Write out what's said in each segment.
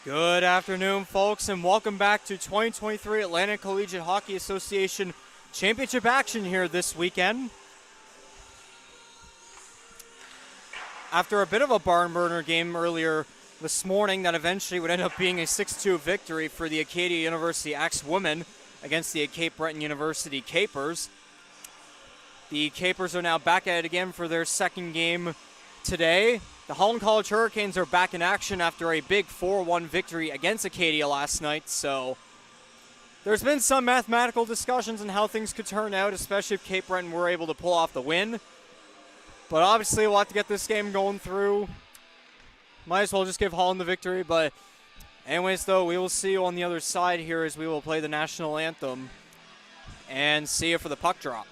Good afternoon, folks, and welcome back to 2023 Atlantic Collegiate Hockey Association Championship action here this weekend. After a bit of a barn burner game earlier this morning that eventually would end up being a 6-2 victory for the Acadia University Axe-Women against the Cape Breton University Capers. The Capers are now back at it again for their second game today. The Holland College Hurricanes are back in action after a big 4-1 victory against Acadia last night, so there's been some mathematical discussions on how things could turn out, especially if Cape Breton were able to pull off the win. But obviously we'll have to get this game going through. Might as well just give Holland the victory, but anyways though, we will see you on the other side here as we will play the national anthem and see you for the puck drop.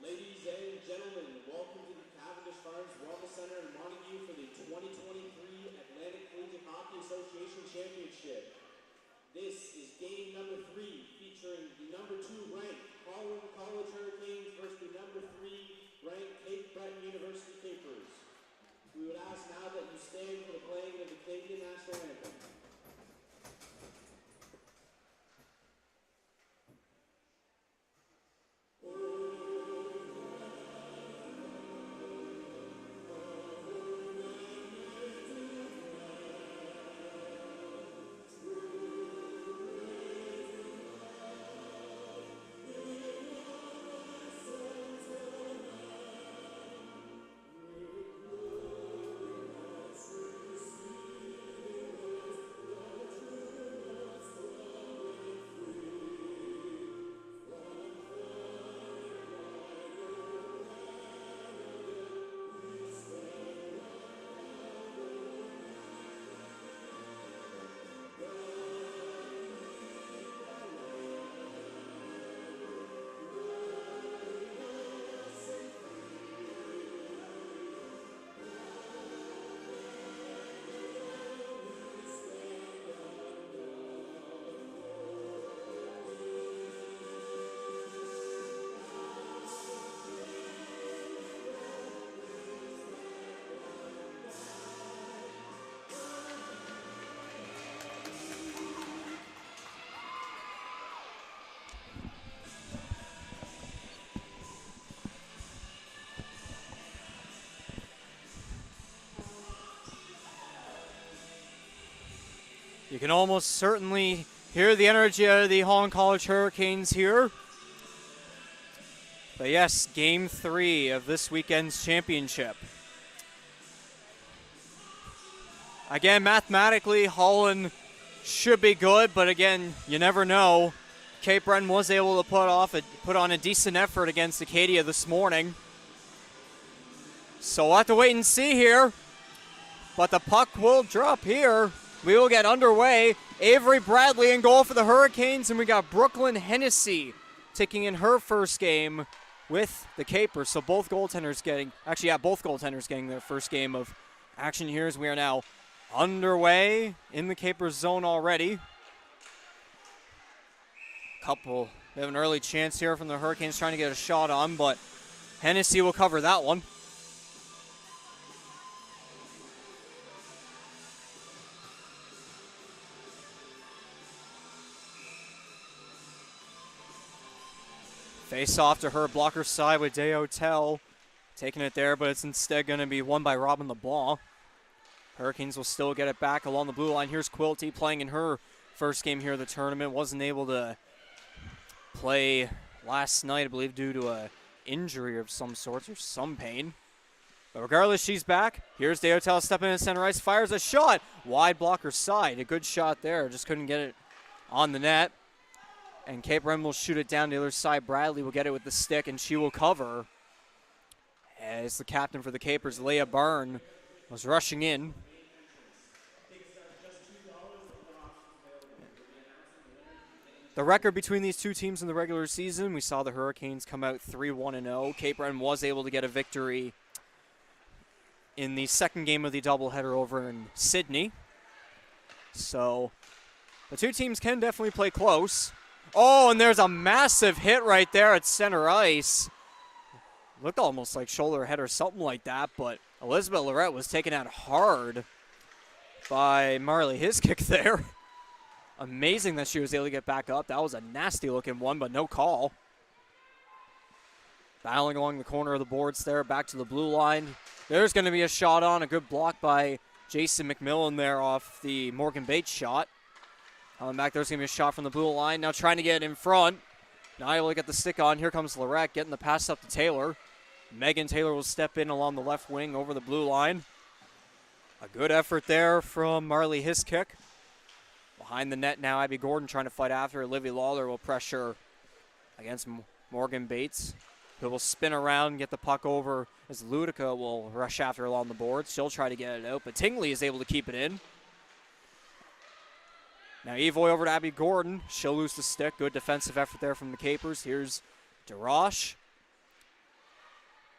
Ladies and gentlemen, welcome to the Cavendish Wellness Center in Montague for the 2023 Atlantic Collegiate Hockey Association Championship. This is game number 3, featuring the number 2 ranked Holland College Hurricanes versus the number 3 ranked Cape Breton University Capers. We would ask now that you stand for the playing of the Canadian National Anthem. You can almost certainly hear the energy out of the Holland College Hurricanes here. But yes, game 3 of this weekend's championship. Again, mathematically, Holland should be good, but again, you never know. Cape Breton was able to put on a decent effort against Acadia this morning. So we'll have to wait and see here. But the puck will drop here. We will get underway. Avery Bradley in goal for the Hurricanes, and we got Brooklyn Hennessy taking in her first game with the Capers. So both goaltenders getting their first game of action here as we are now underway in the Capers zone already. We have an early chance here from the Hurricanes trying to get a shot on, but Hennessy will cover that one. Face off to her blocker side with Deotel taking it there, but it's instead going to be won by Robin LeBlanc. Hurricanes will still get it back along the blue line. Here's Quilty playing in her first game here of the tournament. Wasn't able to play last night, I believe, due to a injury of some sort or some pain. But regardless, she's back. Here's Deotel stepping in center ice, fires a shot. Wide blocker side. A good shot there. Just couldn't get it on the net. And Cape Breton will shoot it down the other side. Bradley will get it with the stick, and she will cover. As the captain for the Capers, Leah Byrne, was rushing in. The record between these two teams in the regular season, we saw the Hurricanes come out 3-1-0. Cape Breton was able to get a victory in the second game of the doubleheader over in Sydney. So the two teams can definitely play close. Oh, and there's a massive hit right there at center ice. Looked almost like shoulder head or something like that, but Elizabeth Lorette was taken out hard by Marley Hiskick there. Amazing that she was able to get back up. That was a nasty looking one, but no call. Battling along the corner of the boards there, back to the blue line. There's going to be a shot on, a good block by Jason McMillan there off the Morgan Bates shot. Coming back, there's going to be a shot from the blue line. Now trying to get in front. Not able to get the stick on. Here comes Lorette getting the pass up to Taylor. Megan Taylor will step in along the left wing over the blue line. A good effort there from Marley Hiskick. Behind the net now, Abby Gordon trying to fight after. Olivia Lawler will pressure against Morgan Bates, who will spin around and get the puck over as Ludica will rush after along the boards. She'll try to get it out, but Tingley is able to keep it in. Now Evoy over to Abby Gordon. She'll lose the stick. Good defensive effort there from the Capers. Here's DeRoche.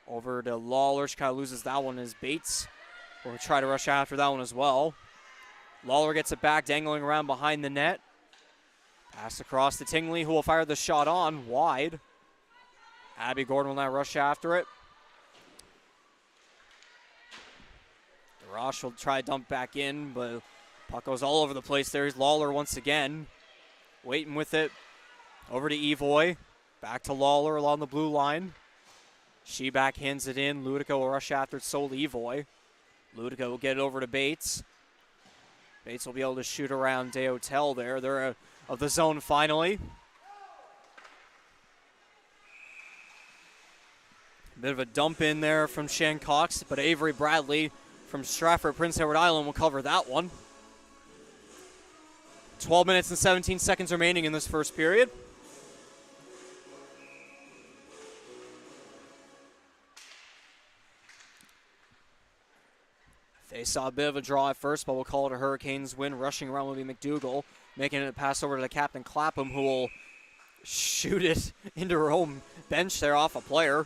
Over to Lawler. She kind of loses that one as Bates will try to rush after that one as well. Lawler gets it back, dangling around behind the net. Pass across to Tingley, who will fire the shot on, wide. Abby Gordon will now rush after it. DeRoche will try to dump back in, but puck goes all over the place. There's Lawler once again, waiting with it. Over to Evoy, back to Lawler along the blue line. She backhands it in. Ludica will rush after it, so Evoy. Ludica will get it over to Bates. Bates will be able to shoot around Deotel there. They're out of the zone finally. Bit of a dump in there from Shan Cox, but Avery Bradley from Stratford Prince Edward Island will cover that one. 12 minutes and 17 seconds remaining in this first period. They saw a bit of a draw at first, but we'll call it a Hurricanes win. Rushing around will be McDougall, making it a pass over to the captain Clapham, who will shoot it into her own bench there off a player.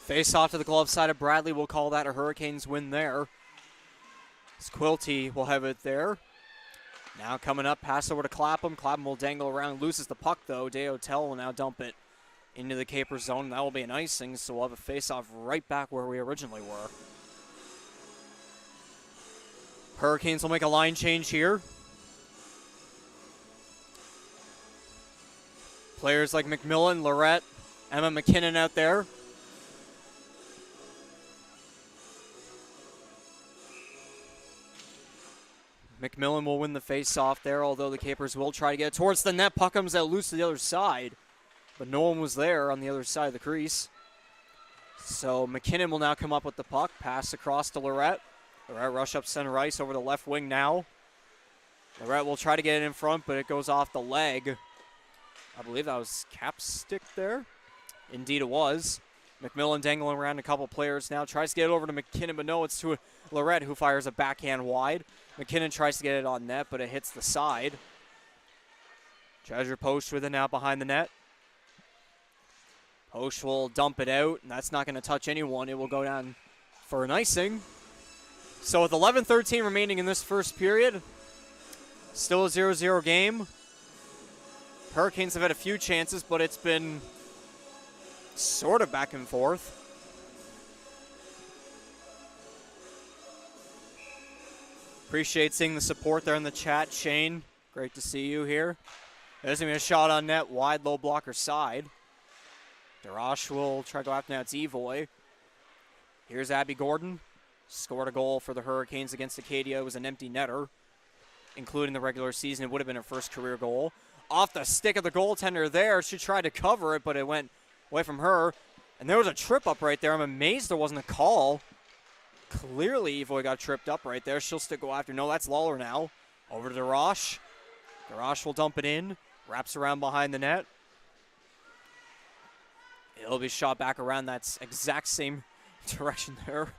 Face off to the glove side of Bradley. We'll call that a Hurricanes win there. Quilty will have it there. Now coming up, pass over to Clapham. Clapham will dangle around, loses the puck though. Deotel will now dump it into the Capers zone. That will be an icing, so we'll have a face-off right back where we originally were. Hurricanes will make a line change here. Players like McMillan, Lorette, Emma McKinnon out there. McMillan will win the face-off there, although the Capers will try to get it towards the net. Puck comes out loose to the other side, but no one was there on the other side of the crease. So McKinnon will now come up with the puck, pass across to Lorette. Lorette rush up center ice over the left wing now. Lorette will try to get it in front, but it goes off the leg. I believe that was Capstick there. Indeed it was. McMillan dangling around a couple players now. Tries to get it over to McKinnon, but no, it's to Lorette, who fires a backhand wide. McKinnon tries to get it on net, but it hits the side. Treasure Post with it now behind the net. Post will dump it out, and that's not going to touch anyone. It will go down for an icing. So with 11:13 remaining in this first period, still a 0-0 game. Hurricanes have had a few chances, but it's been sort of back and forth. Appreciate seeing the support there in the chat. Shane, great to see you here. There's going to be a shot on net, wide, low blocker side. DeRoche will try to go after now. It's Evoy. Here's Abby Gordon. scored a goal for the Hurricanes against Acadia. It was an empty netter, including the regular season. It would have been her first career goal. Off the stick of the goaltender there. She tried to cover it, but it went away from her. And there was a trip up right there. I'm amazed there wasn't a call. Clearly, Evoy got tripped up right there. She'll still go after. No, that's Lawler now. Over to DeRoche. DeRoche will dump it in. Wraps around behind the net. It'll be shot back around that exact same direction there.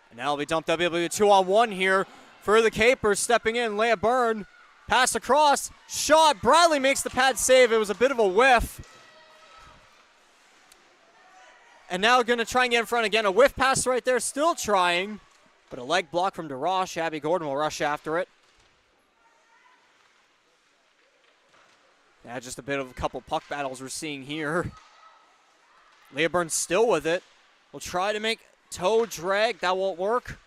And now it'll be dumped up. It'll be a 2-on-1 here for the Capers. Stepping in, Leah Byrne. Pass across. Shot. Bradley makes the pad save. It was a bit of a whiff. And now going to try and get in front again. A whiff pass right there. Still trying. But a leg block from DeRoche. Abby Gordon will rush after it. Yeah, just a bit of a couple puck battles we're seeing here. Leah Byrne still with it. Will try to make toe drag. That won't work.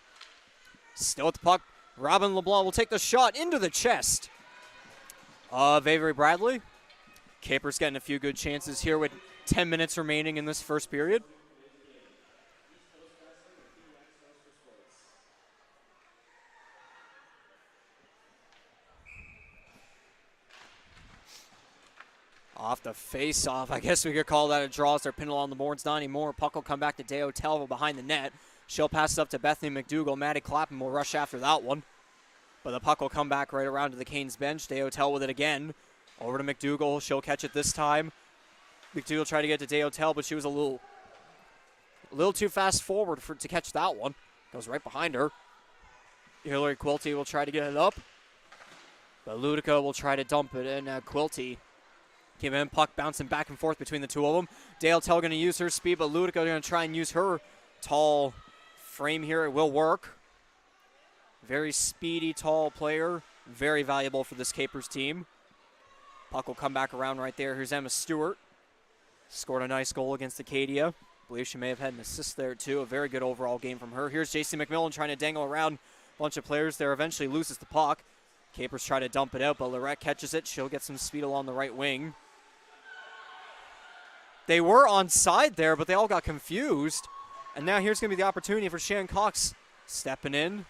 Still with the puck. Robin LeBlanc will take the shot into the chest of Avery Bradley. Capers getting a few good chances here with 10 minutes remaining in this first period. Off the face-off. I guess we could call that a draw as they're pinned along the boards. Not anymore. Puck will come back to Deo Telva behind the net. She'll pass it up to Bethany McDougall. Maddie Clapham will rush after that one. But the puck will come back right around to the Canes bench. Deo Tel with it again. Over to McDougall. She'll catch it this time. McDougall tried to get to Deo Tel, but she was a little too fast forward to catch that one. Goes right behind her. Hillary Quilty will try to get it up. But Ludica will try to dump it in. Quilty came in, puck bouncing back and forth between the two of them. Dale Tell going to use her speed, but Ludica going to try and use her tall frame here. It will work. Very speedy, tall player. Very valuable for this Capers team. Puck will come back around right there. Here's Emma Stewart. Scored a nice goal against Acadia. I believe she may have had an assist there too. A very good overall game from her. Here's JC McMillan trying to dangle around a bunch of players there. Eventually loses the puck. Capers try to dump it out, but Lorette catches it. She'll get some speed along the right wing. They were onside there, but they all got confused. And now here's going to be the opportunity for Shannon Cox stepping in.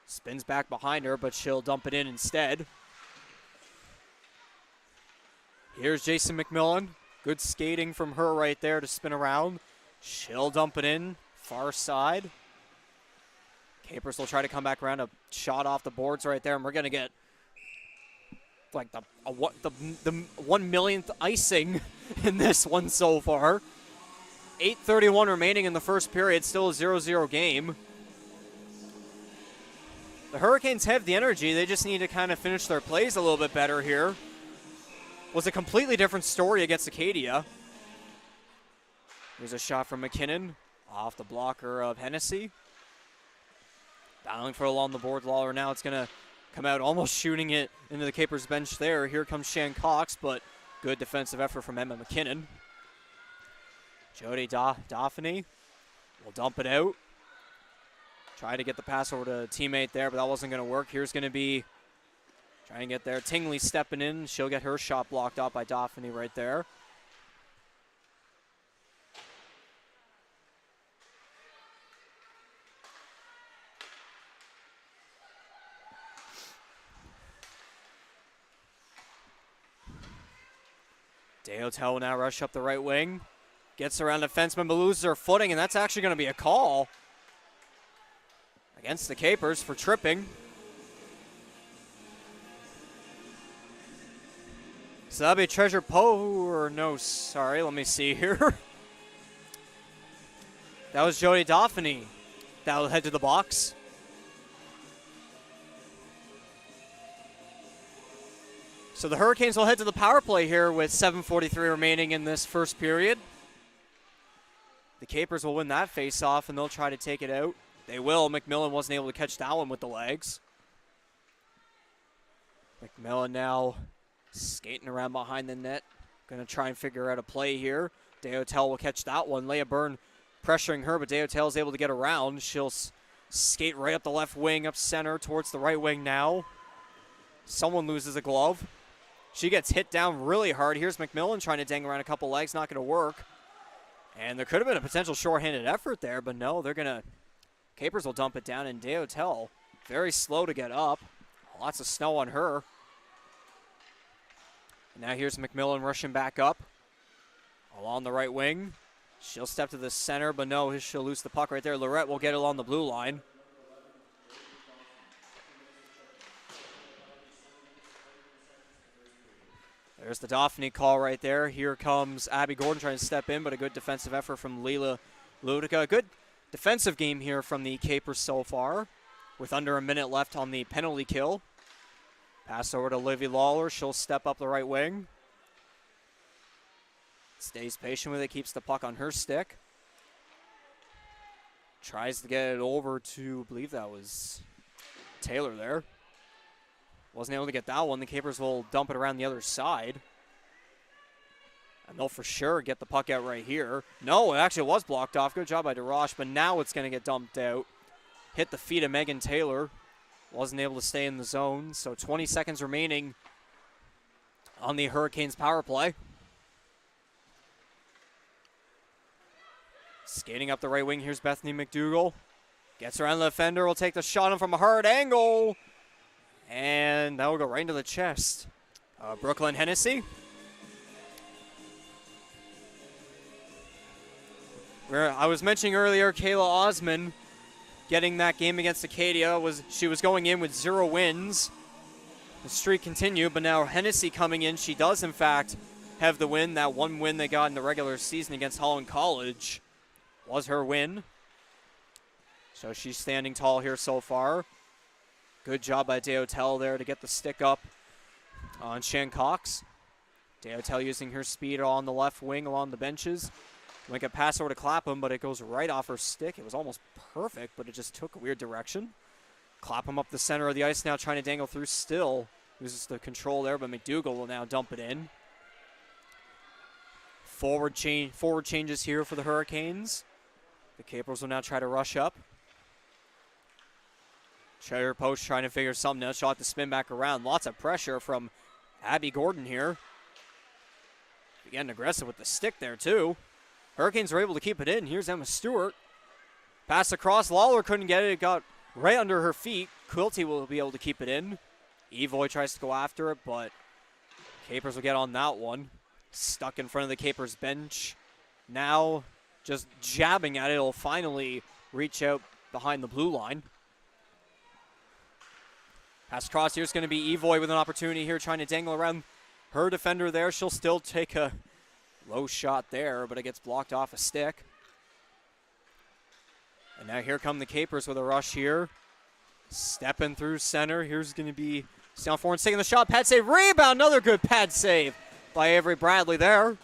Spins back behind her, but she'll dump it in instead. Here's Jason McMillan. Good skating from her right there to spin around. She'll dump it in, far side. Capers will try to come back around. A shot off the boards right there, and we're going to get like the 1 millionth icing in this one so far. 8:31 remaining in the first period, still a 0-0 game. The Hurricanes have the energy. They just need to kind of finish their plays a little bit better here. Was a completely different story against Acadia. Here's a shot from McKinnon off the blocker of Hennessy. Battling for along the board. Lawler now it's going to come out almost shooting it into the Capers bench there. Here comes Shan Cox, but good defensive effort from Emma McKinnon. Jody Daphne will dump it out. Try to get the pass over to a teammate there, but that wasn't going to work. Here's going to be trying to get there. Tingley stepping in. She'll get her shot blocked out by Daphne right there. Deotel will now rush up the right wing. Gets around a defenseman, but loses her footing, and that's actually going to be a call against the Capers for tripping. So that'll be Treasure Poe, or no, sorry, let me see here. That was Jody Daphne. That will head to the box. So the Hurricanes will head to the power play here with 7:43 remaining in this first period. The Capers will win that face-off, and they'll try to take it out. They will. McMillan wasn't able to catch that one with the legs. McMillan now skating around behind the net. Going to try and figure out a play here. Deotel will catch that one. Leah Byrne pressuring her, but Deotel is able to get around. She'll skate right up the left wing, up center, towards the right wing now. Someone loses a glove. She gets hit down really hard. Here's McMillan trying to dangle around a couple legs. Not going to work. And there could have been a potential shorthanded effort there, but no, they're going to Capers will dump it down, and Deotel very slow to get up. Lots of snow on her. And now here's McMillan rushing back up along the right wing. She'll step to the center, but no, she'll lose the puck right there. Lorette will get it along the blue line. There's the Dauphiny call right there. Here comes Abby Gordon trying to step in, but a good defensive effort from Leela Ludica. A good defensive game here from the Capers so far, with under a minute left on the penalty kill. Pass over to Livy Lawler. She'll step up the right wing. Stays patient with it, keeps the puck on her stick. Tries to get it over to, I believe that was Taylor there. Wasn't able to get that one. The Capers will dump it around the other side. And they'll for sure get the puck out right here. No, it actually was blocked off. Good job by DeRoche, but now it's going to get dumped out. Hit the feet of Megan Taylor. Wasn't able to stay in the zone. So 20 seconds remaining on the Hurricanes power play. Skating up the right wing, here's Bethany McDougall. Gets around the defender, will take the shot in from a hard angle. And that will go right into the chest. Brooklyn Hennessy. Where I was mentioning earlier, Kayla Osman getting that game against Acadia. She was going in with 0 wins. The streak continued, but now Hennessy coming in. She does, in fact, have the win. That one win they got in the regular season against Holland College was her win. So she's standing tall here so far. Good job by Deotel there to get the stick up on Shan Cox. Deotel using her speed on the left wing along the benches. Went a pass over to Clapham, but it goes right off her stick. It was almost perfect, but it just took a weird direction. Clapham up the center of the ice now, trying to dangle through still. Loses the control there, but McDougall will now dump it in. Forward changes here for the Hurricanes. The Capers will now try to rush up. Treasure Post trying to figure something out. Shot to spin back around. Lots of pressure from Abby Gordon here. Getting aggressive with the stick there, too. Hurricanes are able to keep it in. Here's Emma Stewart. Pass across. Lawler couldn't get it. It got right under her feet. Quilty will be able to keep it in. Evoy tries to go after it, but Capers will get on that one. Stuck in front of the Capers bench. Now just jabbing at it. It'll finally reach out behind the blue line. Pass across. Here's going to be Evoy with an opportunity here, trying to dangle around her defender there. She'll still take a low shot there, but it gets blocked off a stick. And now here come the Capers with a rush here. Stepping through center. Here's going to be St. Florence taking the shot. Pad save. Rebound. Another good pad save by Avery Bradley there.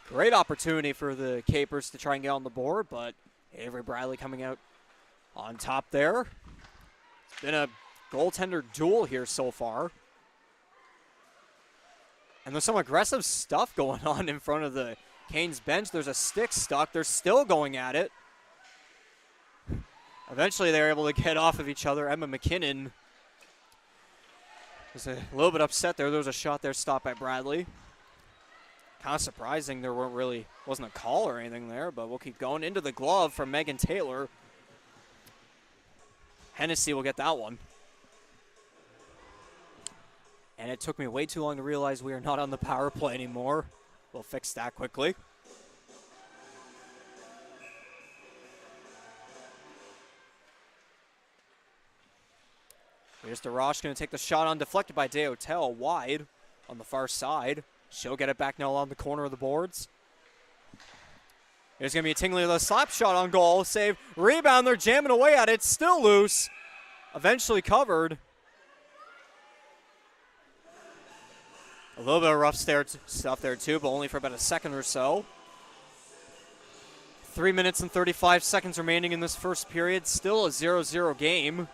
Great opportunity for the Capers to try and get on the board, but Avery Bradley coming out on top there. It's been a goaltender duel here so far. And there's some aggressive stuff going on in front of the Canes bench. There's a stick stuck. They're still going at it. Eventually they're able to get off of each other. Emma McKinnon was a little bit upset there. There was a shot there stopped by Bradley. Kind of surprising there wasn't a call or anything there, but we'll keep going. Into the glove from Megan Taylor. Hennessy will get that one. And it took me way too long to realize we are not on the power play anymore. We'll fix that quickly. Here's DeRoche going to take the shot on, deflected by Deotel, wide on the far side. She'll get it back now along the corner of the boards. There's going to be a Tingley with a slap shot on goal. Save. Rebound. They're jamming away at it. Still loose. Eventually covered. A little bit of rough stuff there too, but only for about a second or so. 3 minutes and 35 seconds remaining in this first period. Still a 0-0 game.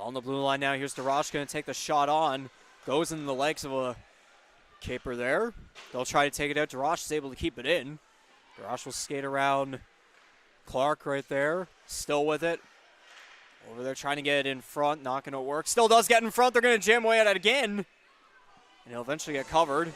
On the blue line now, here's DeRoche going to take the shot on. Goes in the legs of a Caper there. They'll try to take it out. DeRoche is able to keep it in. Darash will skate around Clark right there. Still with it. Over there trying to get it in front. Not going to work. Still does get in front. They're going to jam away at it again. And he'll eventually get covered.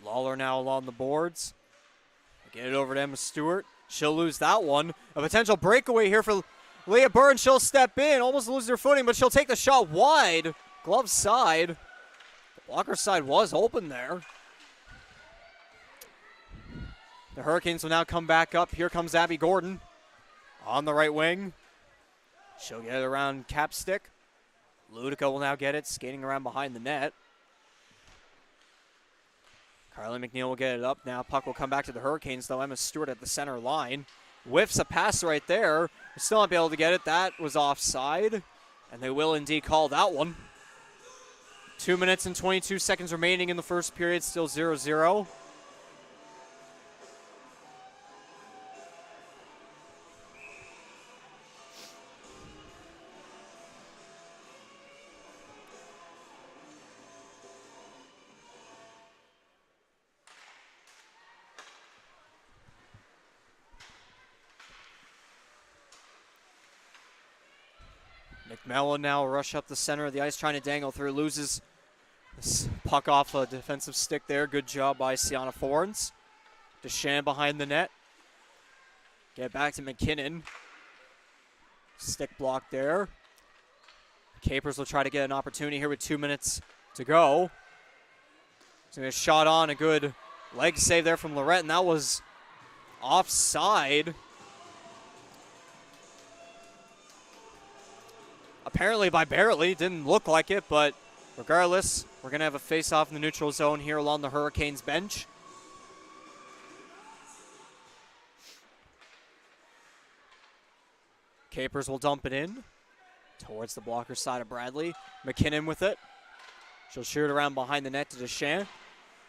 Lawler now along the boards. Get it over to Emma Stewart. She'll lose that one. A potential breakaway here for Leah Burns. She'll step in, almost lose her footing, but she'll take the shot wide. Glove side. The blocker side was open there. The Hurricanes will now come back up. Here comes Abby Gordon on the right wing. She'll get it around Capstick. Ludica will now get it, skating around behind the net. Carly McNeil will get it up now. Puck will come back to the Hurricanes, though. Emma Stewart at the center line. Whiffs a pass right there. Still not be able to get it. That was offside. And they will indeed call that one. 2 minutes and 22 seconds remaining in the first period. Still 0-0. McMillan now rush up the center of the ice, trying to dangle through. Loses this puck off a defensive stick there. Good job by Sienna Forns. Deschamps behind the net. Get back to McKinnon. Stick block there. Capers will try to get an opportunity here with 2 minutes to go. So a shot on, a good leg save there from Lorette, and that was offside. Apparently by barely, didn't look like it, but regardless, we're going to have a face-off in the neutral zone here along the Hurricanes bench. Capers will dump it in towards the blocker side of Bradley. McKinnon with it. She'll shoot around behind the net to Deschamps.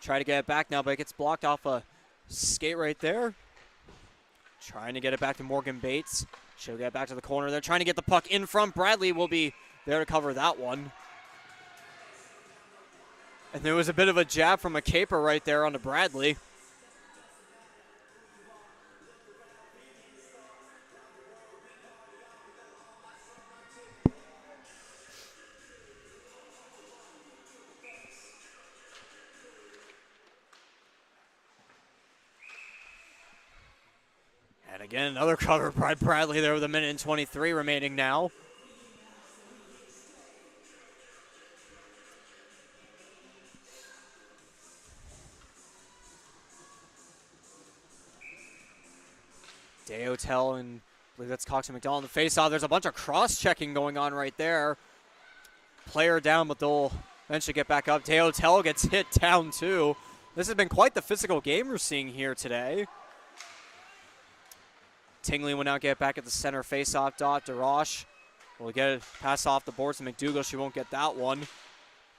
Try to get it back now, but it gets blocked off a skate right there. Trying to get it back to Morgan Bates. She'll get back to the corner. They're trying to get the puck in front. Bradley will be there to cover that one. And there was a bit of a jab from a caper right there onto Bradley. And again, another cover by Bradley there with 1:23 remaining now. Deotel and I believe that's Cox and McDonald in the face-off. There's a bunch of cross-checking going on right there. Player down, but they'll eventually get back up. Deotel gets hit down too. This has been quite the physical game we're seeing here today. Tingley will now get back at the center face-off dot. DeRoche will get it pass off the boards to McDougall. She won't get that one.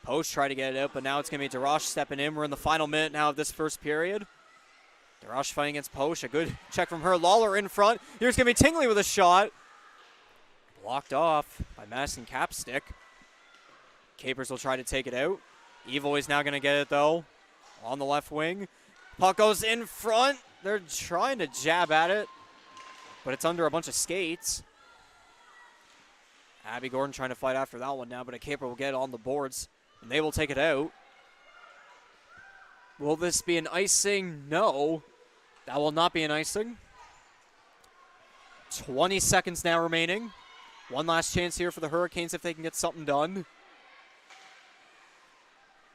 Post tried to get it out, but now it's going to be DeRoche stepping in. We're in the final minute now of this first period. DeRoche fighting against Post. A good check from her. Lawler in front. Here's going to be Tingley with a shot. Blocked off by Madison Capstick. Capers will try to take it out. Evo is now going to get it, though, on the left wing. Puck goes in front. They're trying to jab at it, but it's under a bunch of skates. Abby Gordon trying to fight after that one now, but a caper will get it on the boards, and they will take it out. Will this be an icing? No. That will not be an icing. 20 seconds now remaining. One last chance here for the Hurricanes if they can get something done.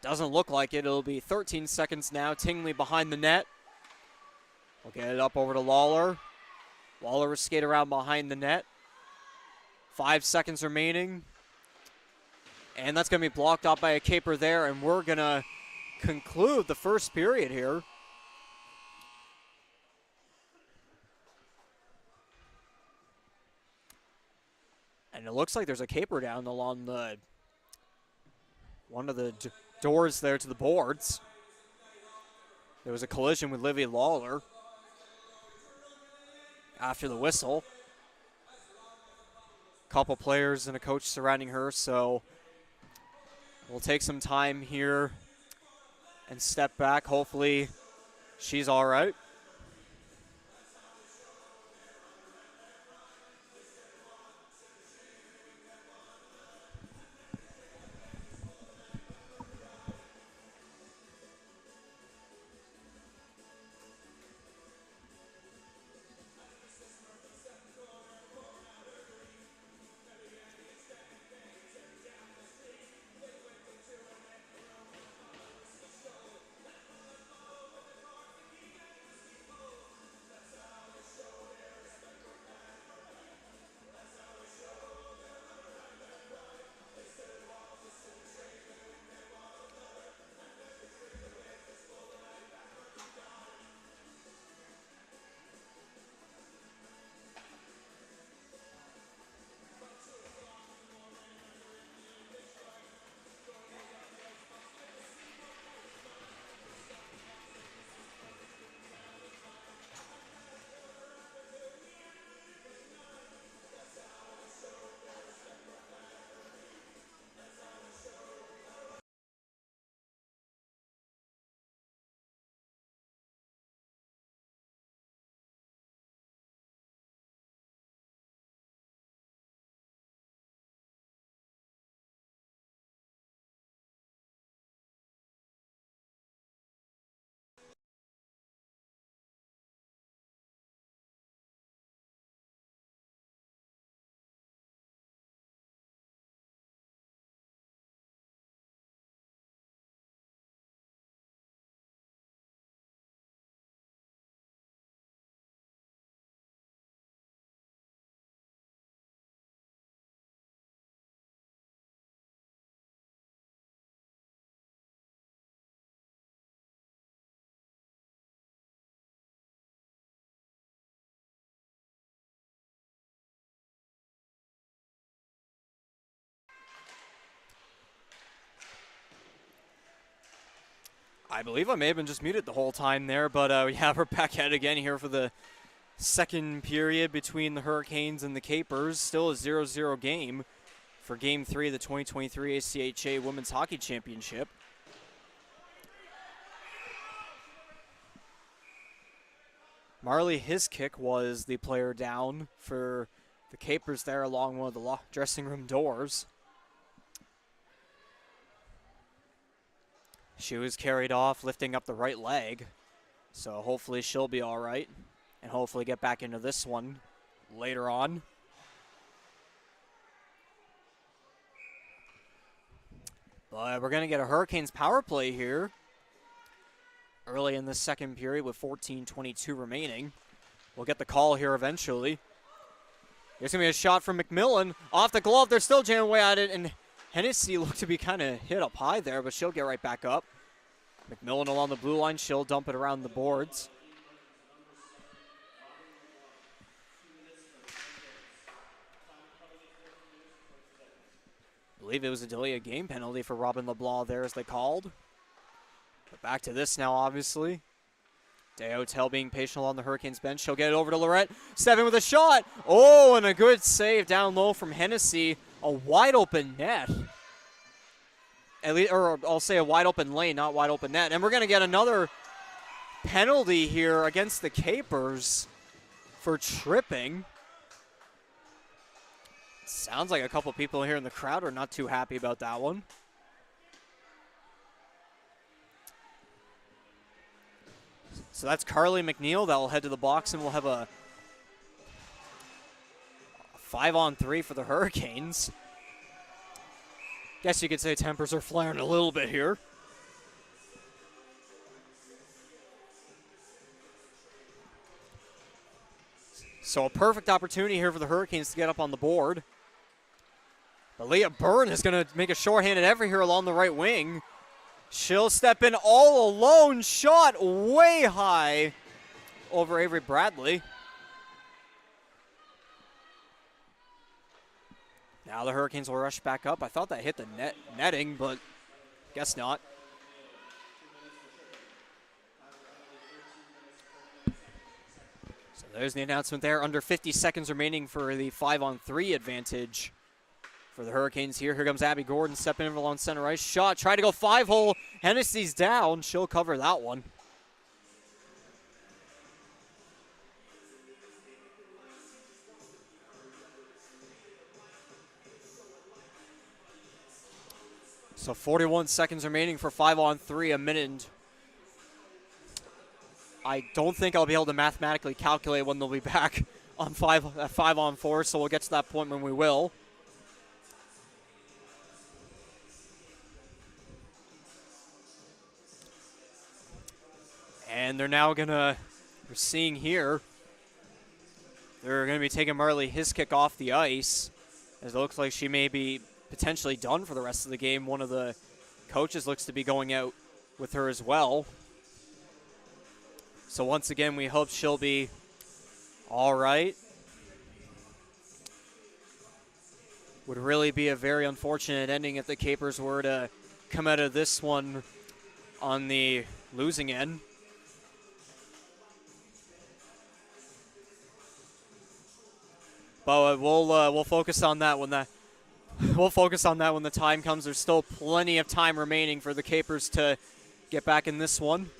Doesn't look like it. It'll be 13 seconds now. Tingley behind the net. We'll get it up over to Lawler. Lawler will skate around behind the net. 5 seconds remaining. And that's going to be blocked off by a caper there, and we're going to conclude the first period here. And it looks like there's a caper down along the one of the doors there to the boards. There was a collision with Livy Lawler after the whistle. Couple players and a coach surrounding her, so we'll take some time here and step back. Hopefully she's all right. I believe I may have been just muted the whole time there, but yeah, we're back at it again here for the second period between the Hurricanes and the Capers. Still a 0-0 game for Game 3 of the 2023 ACHA Women's Hockey Championship. Marley Hiskick was the player down for the Capers there along one of the dressing room doors. She was carried off, lifting up the right leg. So hopefully she'll be all right and hopefully get back into this one later on. But we're going to get a Hurricanes power play here early in the second period with 14:22 remaining. We'll get the call here eventually. There's going to be a shot from McMillan. Off the glove, they're still jamming away at it, and Hennessy looked to be kind of hit up high there, but she'll get right back up. McMillan along the blue line, she'll dump it around the boards. I believe it was a delay of game penalty for Robin LeBlanc there as they called. But back to this now, obviously. Dehotel being patient along the Hurricanes bench. She'll get it over to Lorette. Steven with a shot. Oh, and a good save down low from Hennessy. A wide open net. At least, or I'll say a wide open lane, not wide open net. And we're going to get another penalty here against the Capers for tripping. Sounds like a couple people here in the crowd are not too happy about that one. So that's Carly McNeil that will head to the box, and we'll have a 5-on-3 for the Hurricanes. Guess you could say tempers are flaring a little bit here. So a perfect opportunity here for the Hurricanes to get up on the board. But Leah Byrne is going to make a shorthanded effort here along the right wing. She'll step in all alone. Shot way high over Avery Bradley. Now the Hurricanes will rush back up. I thought that hit the netting, but guess not. So there's the announcement there. Under 50 seconds remaining for the 5-on-3 advantage for the Hurricanes here. Here comes Abby Gordon stepping in along center ice. Shot, try to go 5-hole. Hennessy's down. She'll cover that one. So 41 seconds remaining for 5-on-3, a minute. I don't think I'll be able to mathematically calculate when they'll be back on 5-on-4, so we'll get to that point when we will. And they're now we're seeing here, they're going to be taking Marley Hiskick off the ice, as it looks like she may be potentially done for the rest of the game. One of the coaches looks to be going out with her as well. So once again, we hope she'll be all right. Would really be a very unfortunate ending if the Capers were to come out of this one on the losing end. But we'll focus on that when the time comes. There's still plenty of time remaining for the Capers to get back in this one.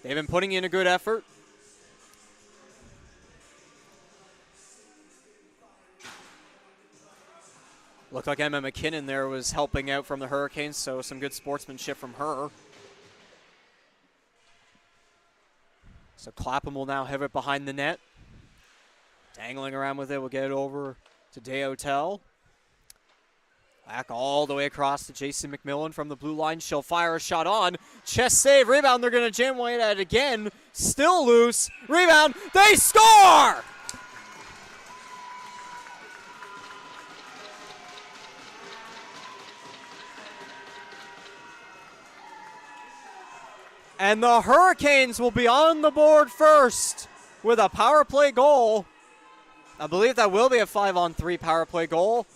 They've been putting in a good effort. Looked like Emma McKinnon there was helping out from the Hurricanes, so some good sportsmanship from her. So Clapham will now have it behind the net. Dangling around with it, we'll get it over to Deotel. Back all the way across to Jason McMillan from the blue line. She'll fire a shot on. Chest save, rebound. They're going to jam White at it again. Still loose. Rebound. They score! And the Hurricanes will be on the board first with a power play goal. I believe that will be a 5-on-3 power play goal,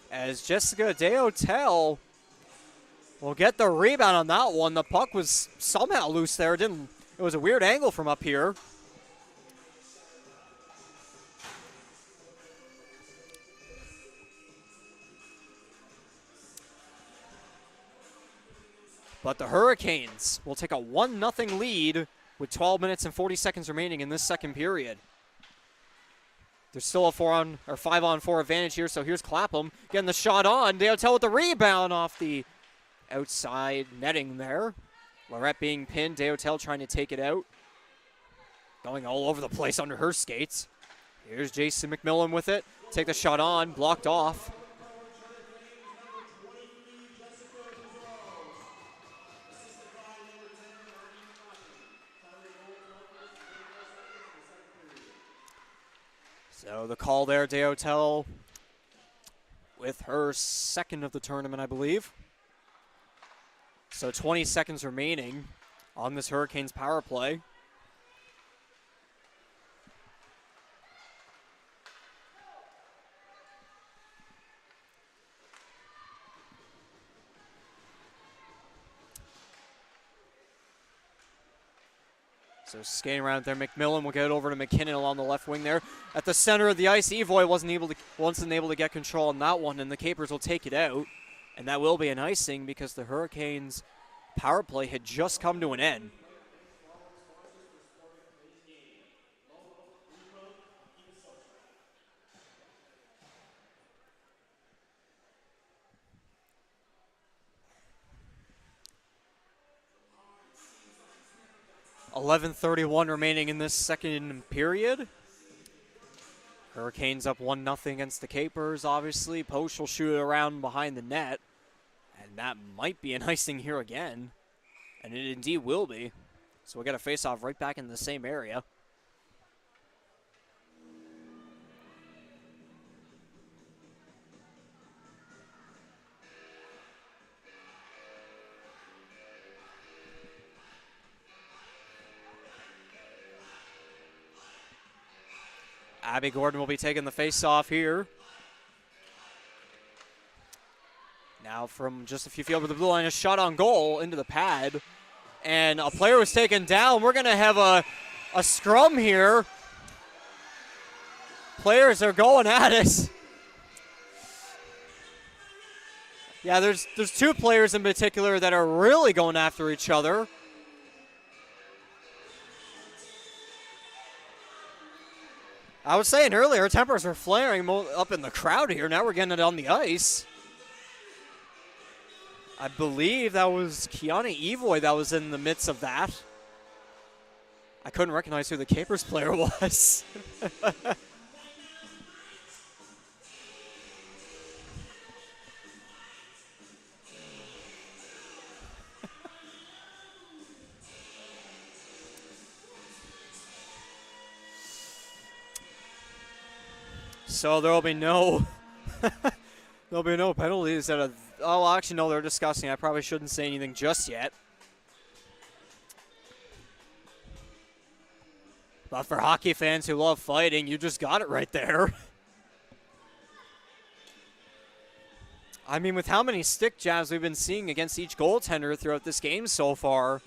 as Jessica Deotel will get the rebound on that one. The puck was somehow loose there. It was a weird angle from up here. But the Hurricanes will take a 1-0 lead with 12 minutes and 40 seconds remaining in this second period. There's still a 5-on-4 advantage here, so here's Clapham getting the shot on. Deotel with the rebound off the outside netting there. Lorette being pinned, Deotel trying to take it out. Going all over the place under her skates. Here's Jason McMillan with it. Take the shot on, blocked off. So the call there, Deotel with her second of the tournament, I believe. So 20 seconds remaining on this Hurricanes power play. So skating around there, McMillan will get it over to McKinnon along the left wing there. At the center of the ice, Evoy wasn't able to get control on that one, and the Capers will take it out. And that will be an icing because the Hurricanes' power play had just come to an end. .11:31 remaining in this second period. Hurricanes up 1-0 against the Capers, obviously. Posh will shoot it around behind the net. And that might be an icing here again. And it indeed will be. So we got a face-off right back in the same area. Abby Gordon will be taking the face-off here. Now from just a few feet over the blue line, a shot on goal into the pad. And a player was taken down. We're going to have a scrum here. Players are going at it. Yeah, there's two players in particular that are really going after each other. I was saying earlier, tempers were flaring up in the crowd here. Now we're getting it on the ice. I believe that was Kiana Evoy that was in the midst of that. I couldn't recognize who the Capers player was. So there will be no penalties at a. Oh, actually, no, they're discussing. I probably shouldn't say anything just yet. But for hockey fans who love fighting, you just got it right there. I mean, with how many stick jabs we've been seeing against each goaltender throughout this game so far,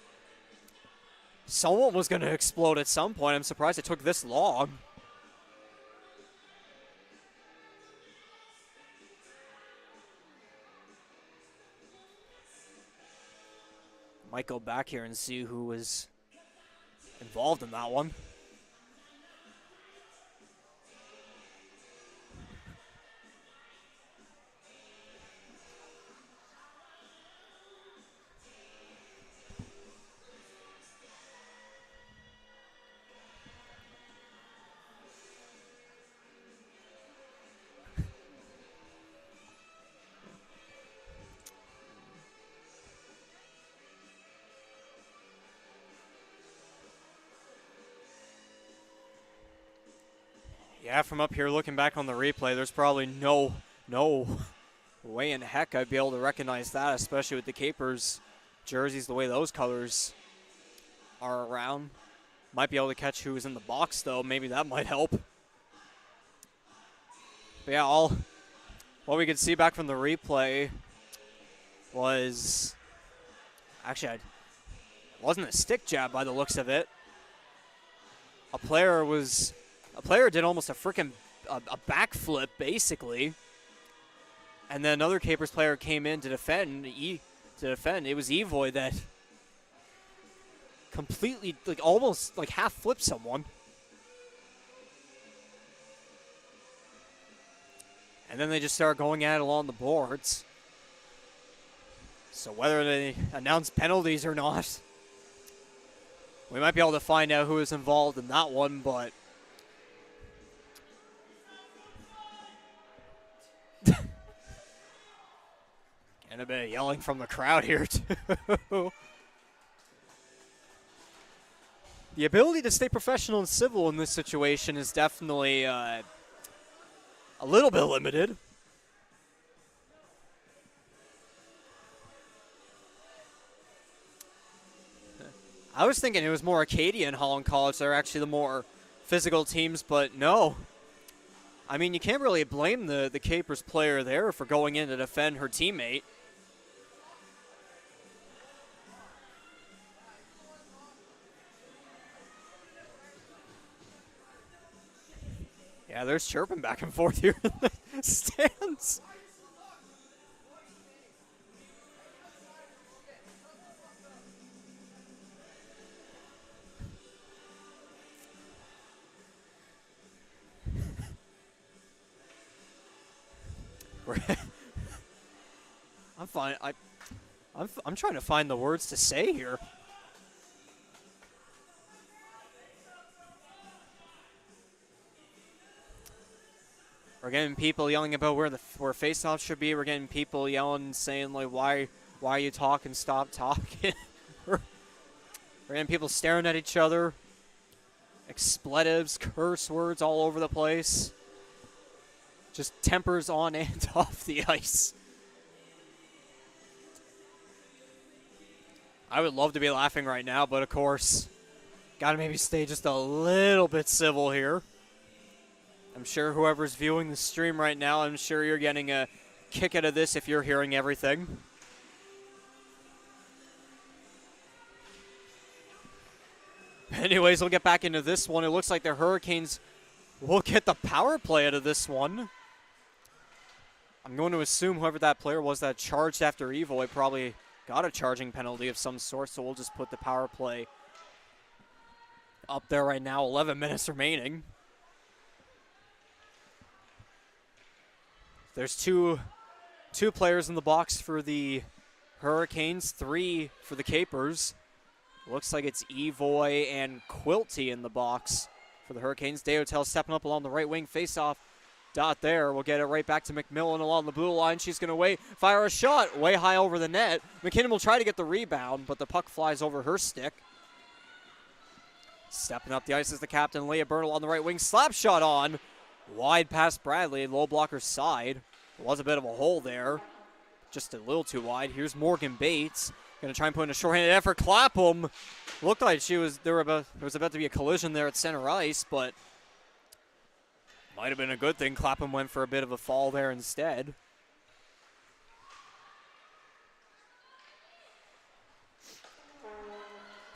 someone was going to explode at some point. I'm surprised it took this long. Might go back here and see who was involved in that one. Yeah, from up here looking back on the replay, there's probably no way in heck I'd be able to recognize that, especially with the Capers jerseys, the way those colors are around. Might be able to catch who was in the box, though. Maybe that might help. But yeah, what we could see back from the replay was actually it wasn't a stick jab by the looks of it. A player did almost a freaking a backflip, basically. And then another Capers player came in to defend. It was Evoy that completely, almost half flipped someone. And then they just started going at it along the boards. So whether they announce penalties or not, we might be able to find out who was involved in that one, but and a bit of yelling from the crowd here, too. The ability to stay professional and civil in this situation is definitely a little bit limited. I was thinking it was more Acadia and Holland College. They're actually the more physical teams, but no. I mean, you can't really blame the Capers player there for going in to defend her teammate. Yeah, there's chirping back and forth here in the stands. I'm fine. I'm trying to find the words to say here. We're getting people yelling about where face-offs should be. We're getting people yelling, saying why are you talking? Stop talking. We're getting people staring at each other. Expletives, curse words all over the place. Just tempers on and off the ice. I would love to be laughing right now, but of course, gotta maybe stay just a little bit civil here. I'm sure whoever's viewing the stream right now, I'm sure you're getting a kick out of this if you're hearing everything. Anyways, we'll get back into this one. It looks like the Hurricanes will get the power play out of this one. I'm going to assume whoever that player was that charged after Evo, probably got a charging penalty of some sort, so we'll just put the power play up there right now. 11 minutes remaining. There's two players in the box for the Hurricanes, 3 for the Capers. Looks like it's Evoy and Quilty in the box for the Hurricanes. Deotel stepping up along the right wing, face-off dot there. We'll get it right back to McMillan along the blue line. She's going to fire a shot way high over the net. McKinnon will try to get the rebound, but the puck flies over her stick. Stepping up the ice is the captain, Leah Bernal on the right wing. Slap shot on. Wide past Bradley, low blocker side. There was a bit of a hole there. Just a little too wide. Here's Morgan Bates. Going to try and put in a shorthanded effort. Clapham. Looked like there was about to be a collision there at center ice, but might have been a good thing. Clapham went for a bit of a fall there instead.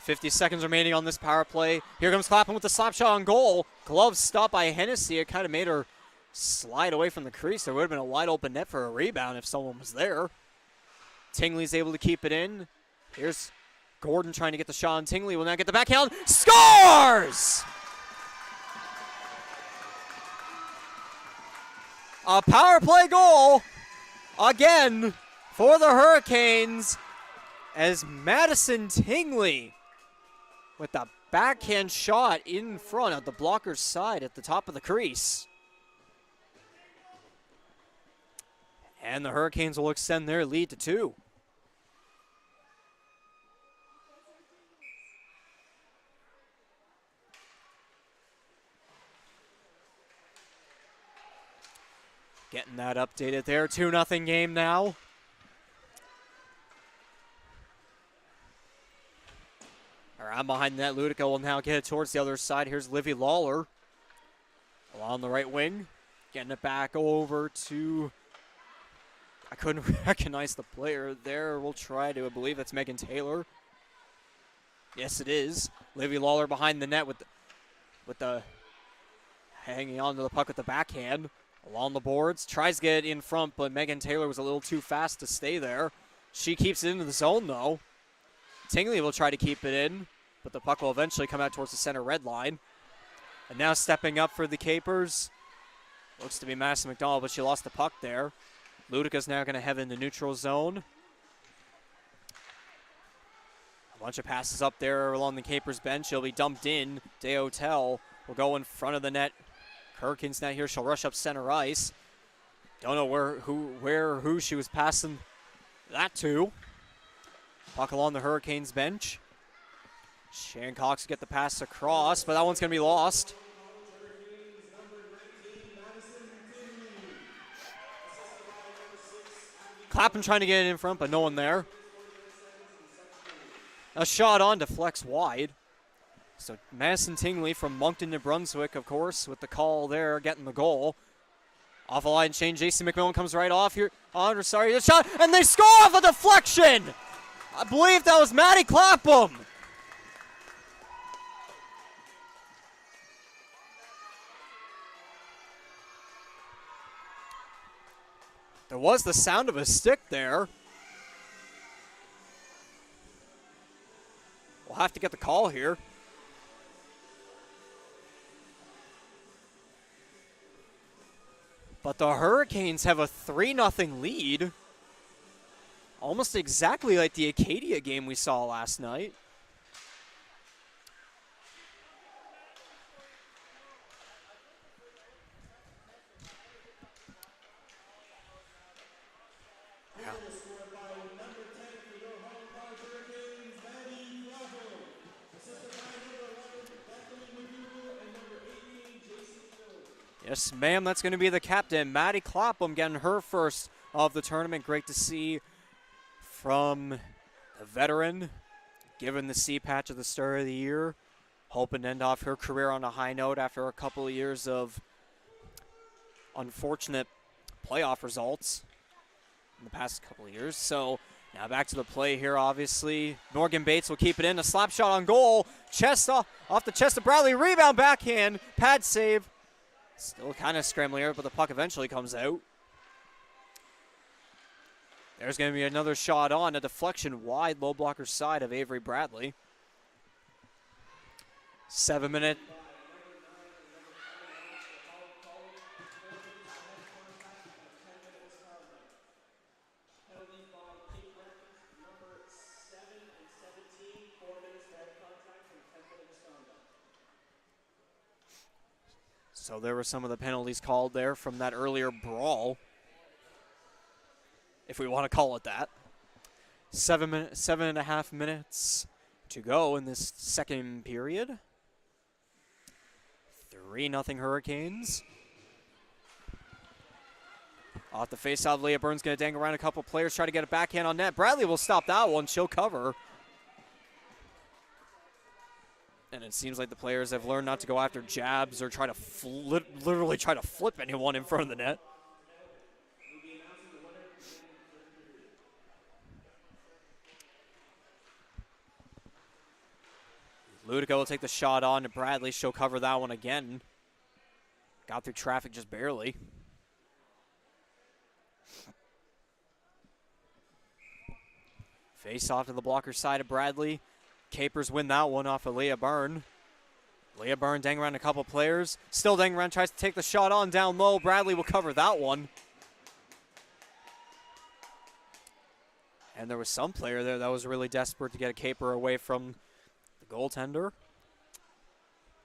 .50 seconds remaining on this power play. Here comes Clapham with the slap shot on goal. Glove stopped by Hennessy. It kind of made her slide away from the crease. There would have been a wide open net for a rebound if someone was there. Tingley's able to keep it in. Here's Gordon trying to get the shot on Tingley. Will now get the backhand. Scores! A power play goal again for the Hurricanes as Madison Tingley with the backhand shot in front of the blocker's side at the top of the crease. And the Hurricanes will extend their lead to 2. Getting that updated there. 2-0 game now. Around behind the net, Ludica will now get it towards the other side. Here's Livy Lawler along the right wing. Getting it back over to... I couldn't recognize the player there. We'll try to. I believe that's Megan Taylor. Yes, it is. Livy Lawler behind the net with the hanging on to the puck with the backhand. Along the boards. Tries to get it in front, but Megan Taylor was a little too fast to stay there. She keeps it into the zone, though. Tingley will try to keep it in, but the puck will eventually come out towards the center red line. And now stepping up for the Capers. Looks to be Madison McDonald, but she lost the puck there. Ludica's now going to head in the neutral zone. A bunch of passes up there along the Capers bench. She'll be dumped in. Deotel will go in front of the net. Hurricanes net here. She'll rush up center ice. Don't know who she was passing that to. Puck along the Hurricanes bench. Shan Cox get the pass across, but that one's going to be lost. Clapham trying to get it in front, but no one there. A shot on deflects wide. So Madison Tingley from Moncton, New Brunswick, of course, with the call there, getting the goal. Off a line change, J.C. McMillan comes right off here. The shot, and they score off a deflection! I believe that was Maddie Clapham. There was the sound of a stick there. We'll have to get the call here. But the Hurricanes have a 3-0 lead. Almost exactly like the Acadia game we saw last night. Yes, ma'am, that's going to be the captain, Maddie Clapham, getting her first of the tournament. Great to see from the veteran, given the C patch at the start of the year, hoping to end off her career on a high note after a couple of years of unfortunate playoff results in the past couple of years. So now back to the play here, obviously. Morgan Bates will keep it in. A slap shot on goal. Chest off the chest of Bradley. Rebound, backhand. Pad save. Still kind of scrambling here, but the puck eventually comes out. There's going to be another shot on. A deflection wide, low blocker side of Avery Bradley. 7 minute. So there were some of the penalties called there from that earlier brawl, if we want to call it that. 7.5 minutes to go in this second period. 3-0 Hurricanes. Off the face-off, Leah Burns going to dangle around a couple players, try to get a backhand on net. Bradley will stop that one. She'll cover. And it seems like the players have learned not to go after jabs or try to literally try to flip anyone in front of the net. Ludica will take the shot on to Bradley. She'll cover that one again. Got through traffic just barely. Face off to the blocker side of Bradley. Capers win that one off of Leah Byrne. Leah Byrne dangling around a couple players. Still dangling around, tries to take the shot on down low. Bradley will cover that one. And there was some player there that was really desperate to get a caper away from the goaltender.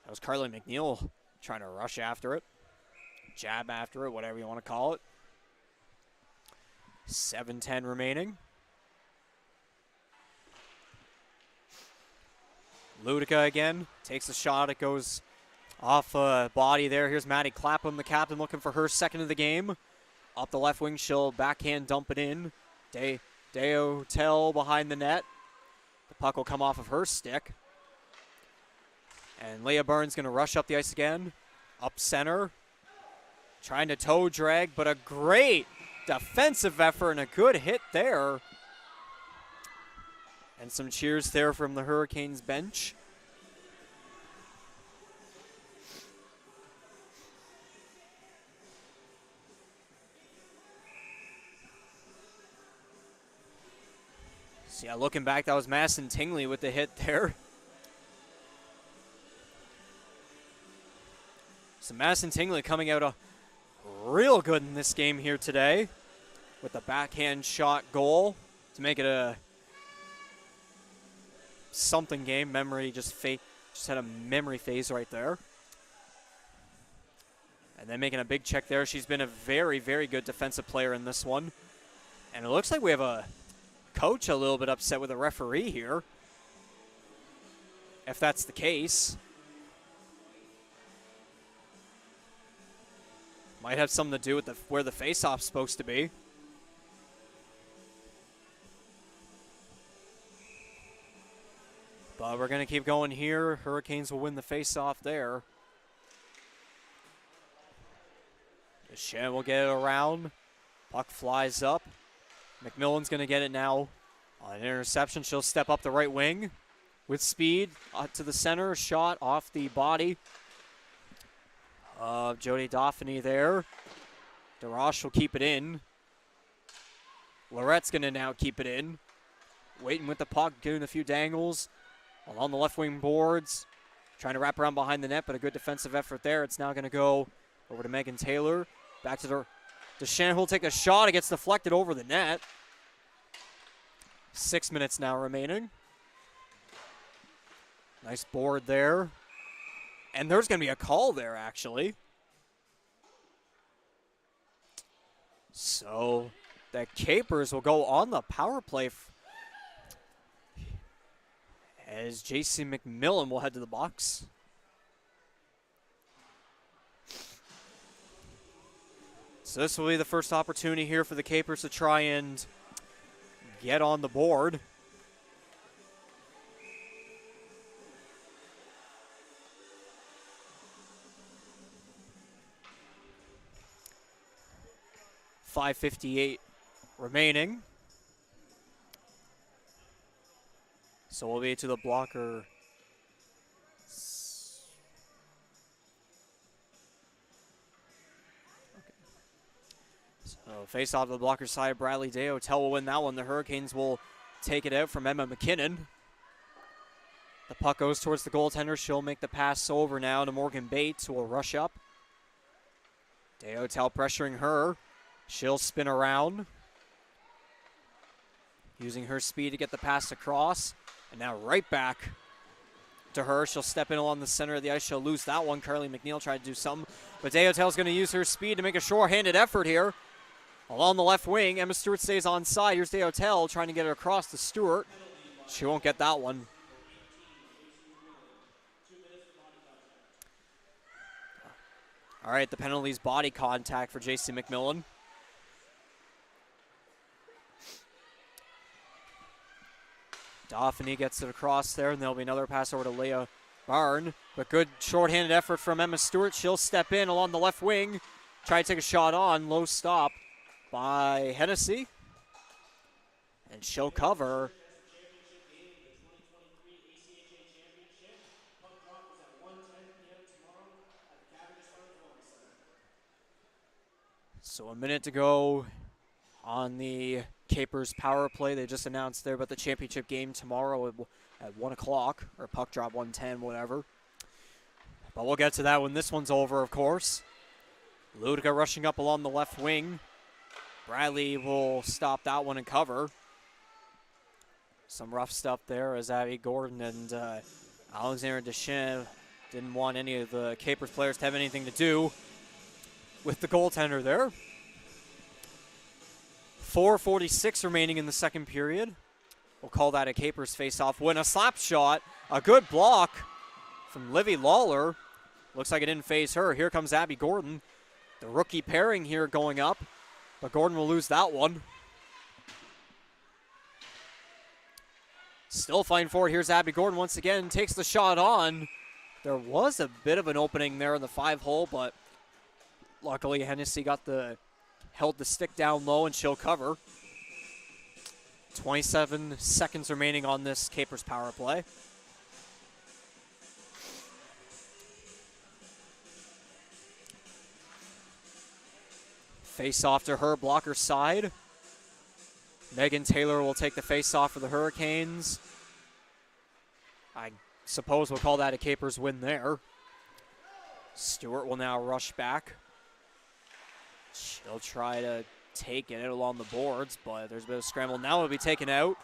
That was Carly McNeil trying to rush after it. Jab after it, whatever you want to call it. 7:10 remaining. Ludica again, takes a shot, it goes off body there. Here's Maddie Clapham, the captain, looking for her second of the game. Up the left wing, she'll backhand dump it in. Deo Tell behind the net. The puck will come off of her stick. And Leah Burns going to rush up the ice again. Up center. Trying to toe drag, but a great defensive effort and a good hit there. And some cheers there from the Hurricanes bench. So yeah, looking back, that was Madison Tingley with the hit there. So Madison Tingley coming out real good in this game here today with the backhand shot goal to make it a something game. Memory just had a memory phase right there. And then making a big check there. She's been a very, very good defensive player in this one. And it looks like we have a coach a little bit upset with a referee here, if that's the case. Might have something to do with where the face-off's supposed to be. But we're going to keep going here. Hurricanes will win the face-off there. Shan will get it around. Puck flies up. McMillan's going to get it now. On an interception, she'll step up the right wing with speed to the center. Shot off the body of Jody Dauphiny there. DeRoche will keep it in. Lorette's going to now keep it in. Waiting with the puck, doing a few dangles. Along the left wing boards, trying to wrap around behind the net, but a good defensive effort there. It's now going to go over to Megan Taylor. Back to DeShan, who'll take a shot. It gets deflected over the net. 6 minutes now remaining. Nice board there. And there's going to be a call there, actually. So the Capers will go on the power play as J.C. McMillan will head to the box. So this will be the first opportunity here for the Capers to try and get on the board. 5:58 remaining. So we'll be to the blocker. So face off to the blocker side, Bradley Dehotel will win that one. The Hurricanes will take it out from Emma McKinnon. The puck goes towards the goaltender. She'll make the pass over now to Morgan Bates, who will rush up. Dehotel pressuring her. She'll spin around, using her speed to get the pass across. And now right back to her. She'll step in along the center of the ice. She'll lose that one. Carly McNeil tried to do something. But Dehotel's going to use her speed to make a short-handed effort here. Along the left wing, Emma Stewart stays on side. Here's Dehotel trying to get it across to Stewart. She won't get that one. All right, the penalty's body contact for J.C. McMillan. Dauphiny gets it across there, and there'll be another pass over to Leah Barn. But good shorthanded effort from Emma Stewart. She'll step in along the left wing. Try to take a shot on. Low stop by Hennessy. And she'll cover. So a minute to go on the Capers power play. They just announced there about the championship game tomorrow at 1 o'clock, or puck drop 1:10, whatever. But we'll get to that when this one's over, of course. Ludica rushing up along the left wing. Bradley will stop that one and cover. Some rough stuff there as Abby Gordon and Alexander Deschamps didn't want any of the Capers players to have anything to do with the goaltender there. 4:46 remaining in the second period. We'll call that a Capers face-off win. A slap shot, a good block from Livy Lawler. Looks like it didn't phase her. Here comes Abby Gordon. The rookie pairing here going up, but Gordon will lose that one. Still fighting for it. Here's Abby Gordon once again. Takes the shot on. There was a bit of an opening there in the 5-hole, but luckily Hennessy held the stick down low, and she'll cover. 27 seconds remaining on this Capers power play. Face off to her blocker side. Megan Taylor will take the face off for the Hurricanes. I suppose we'll call that a Capers win there. Stewart will now rush back. She'll try to take it along the boards, but there's a bit of scramble. Now it'll be taken out.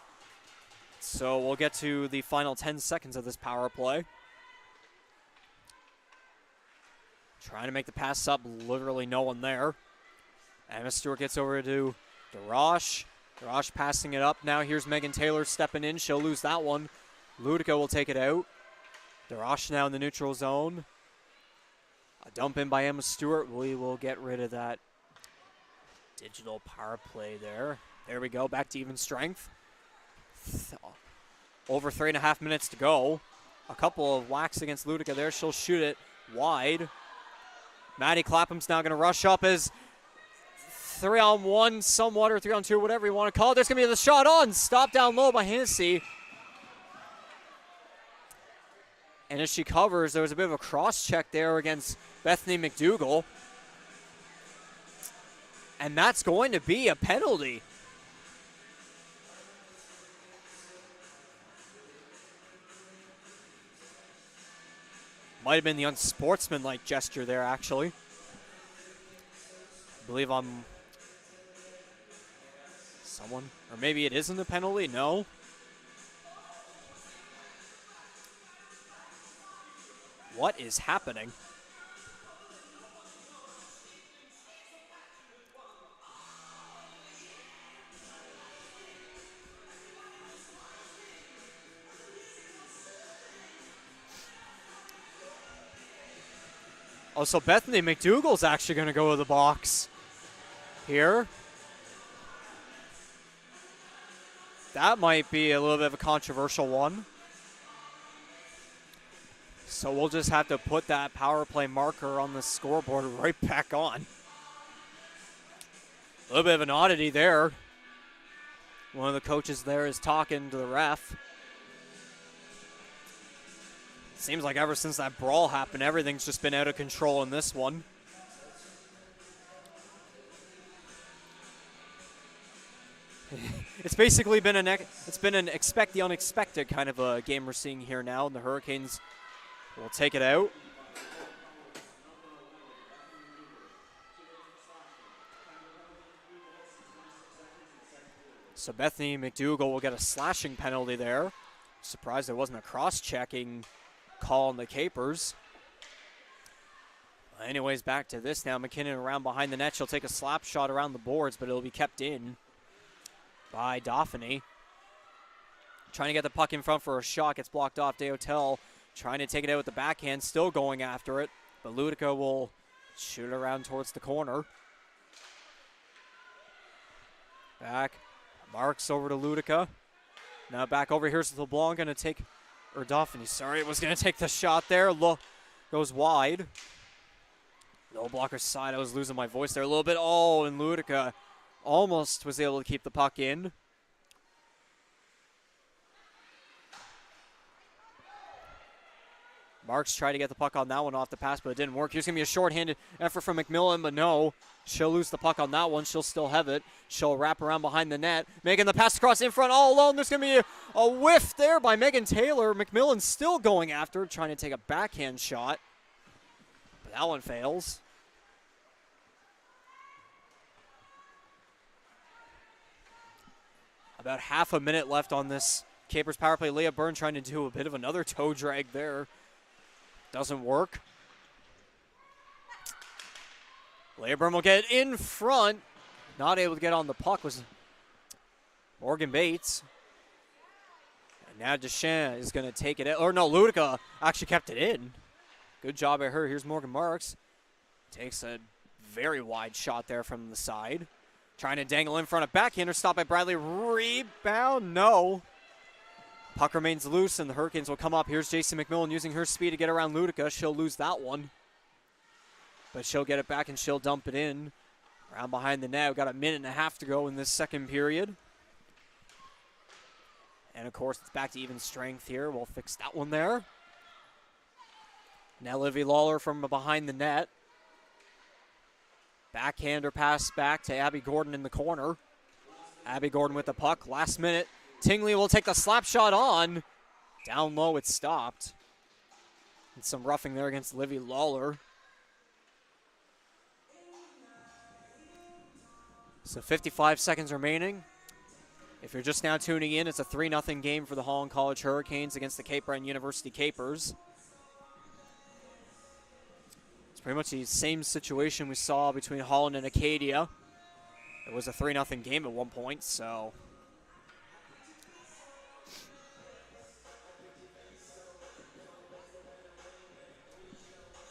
So we'll get to the final 10 seconds of this power play. Trying to make the pass up, literally no one there. Emma Stewart gets over to DeRoche. DeRoche passing it up. Now here's Megan Taylor stepping in. She'll lose that one. Ludica will take it out. DeRoche now in the neutral zone. A dump in by Emma Stewart. We will get rid of that digital power play there. There we go, back to even strength. Over 3.5 minutes to go. A couple of whacks against Ludica there. She'll shoot it wide. Maddie Clapham's now going to rush up as 3-on-1 somewhat, or 3-on-2, whatever you want to call it. There's going to be the shot on. Stop down low by Hennessy. And as she covers, there was a bit of a cross check there against Bethany McDougall. And that's going to be a penalty. Might have been the unsportsmanlike gesture there, actually. I believe I'm someone, or maybe it isn't a penalty, no. What is happening? Oh, so Bethany McDougall's actually going to go to the box here. That might be a little bit of a controversial one. So we'll just have to put that power play marker on the scoreboard right back on. little bit of an oddity there. One of the coaches there is talking to the ref. Seems like ever since that brawl happened, everything's just been out of control in this one. It's basically been an expect the unexpected kind of a game we're seeing here now, and the Hurricanes will take it out. So Bethany McDougall will get a slashing penalty there. Surprised there wasn't a cross-checking call on the Capers. Anyways, back to this now. McKinnon around behind the net. She'll take a slap shot around the boards, but it'll be kept in by Dauphiny. Trying to get the puck in front for a shot. Gets blocked off. Deotel trying to take it out with the backhand. Still going after it. But Ludica will shoot it around towards the corner. Back. Marks over to Ludica. Now back over here to LeBlanc. Going to take, or Dauphiny, sorry, was going to take the shot there. Goes wide. No blocker side. I was losing my voice there a little bit. Oh, and Ludica almost was able to keep the puck in. Marks tried to get the puck on that one off the pass, but it didn't work. Here's going to be a shorthanded effort from McMillan, but no. She'll lose the puck on that one. She'll still have it. She'll wrap around behind the net, making the pass across in front all alone. There's going to be a whiff there by Megan Taylor. McMillan still going after her, trying to take a backhand shot. But that one fails. About half a minute left on this Capers power play. Leah Byrne trying to do a bit of another toe drag there. Doesn't work. Leah Byrne will get in front. Not able to get on the puck was Morgan Bates. And now Deschamps is going to take it out. Or no, Ludica actually kept it in. Good job by her. Here's Morgan Marks. Takes a very wide shot there from the side. Trying to dangle in front of backhander. Stopped by Bradley. Rebound. No. Puck remains loose, and the Hurricanes will come up. Here's Jason McMillan using her speed to get around Ludica. She'll lose that one. But she'll get it back, and she'll dump it in. Around behind the net. We've got a minute and a half to go in this second period. And, of course, it's back to even strength here. We'll fix that one there. Now Livy Lawler from behind the net. Backhander pass back to Abby Gordon in the corner. Abby Gordon with the puck. Last minute. Tingley will take the slap shot on. Down low, it stopped. And some roughing there against Livy Lawler. So 55 seconds remaining. If you're just now tuning in, it's a 3-0 game for the Holland College Hurricanes against the Cape Breton University Capers. It's pretty much the same situation we saw between Holland and Acadia. It was a 3-0 game at one point, so...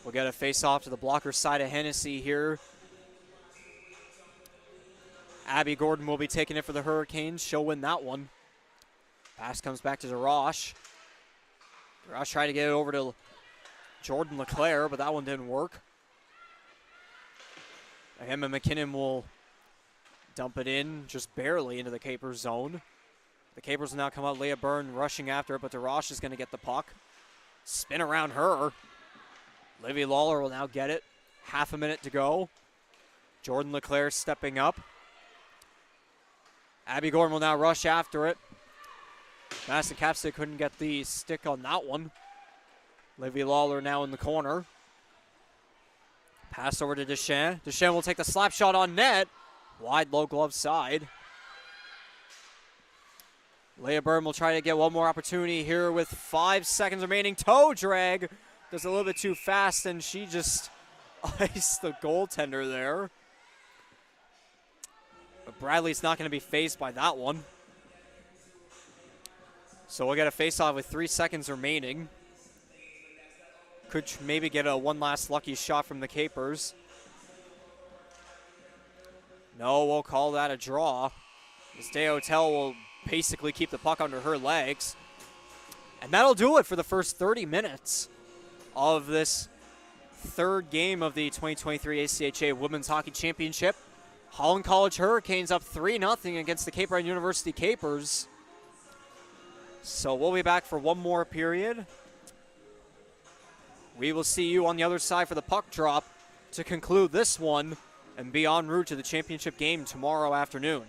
We'll get a face-off to the blocker side of Hennessy here. Abby Gordon will be taking it for the Hurricanes. She'll win that one. Pass comes back to DeRoche. DeRoche tried to get it over to Jordan LeClaire, but that one didn't work. Emma McKinnon will dump it in just barely into the Capers zone. The Capers will now come out. Leah Byrne rushing after it, but DeRoche is going to get the puck. Spin around her. Livy Lawler will now get it. Half a minute to go. Jordan LeClaire stepping up. Abby Gordon will now rush after it. Madison Capstick couldn't get the stick on that one. Livy Lawler now in the corner. Pass over to Deschamps. Deschamps will take the slap shot on net. Wide low glove side. Leah Byrne will try to get one more opportunity here with 5 seconds remaining. Toe drag. Does a little bit too fast, and she just iced the goaltender there. But Bradley's not going to be faced by that one. So we'll get a face-off with 3 seconds remaining. Could maybe get a one last lucky shot from the Capers. No, we'll call that a draw. As Deotel will basically keep the puck under her legs. And that'll do it for the first 30 minutes of this third game of the 2023 ACHA Women's Hockey Championship. Holland College Hurricanes up 3-0 against the Cape Breton University Capers. So we'll be back for one more period. We will see you on the other side for the puck drop to conclude this one and be en route to the championship game tomorrow afternoon.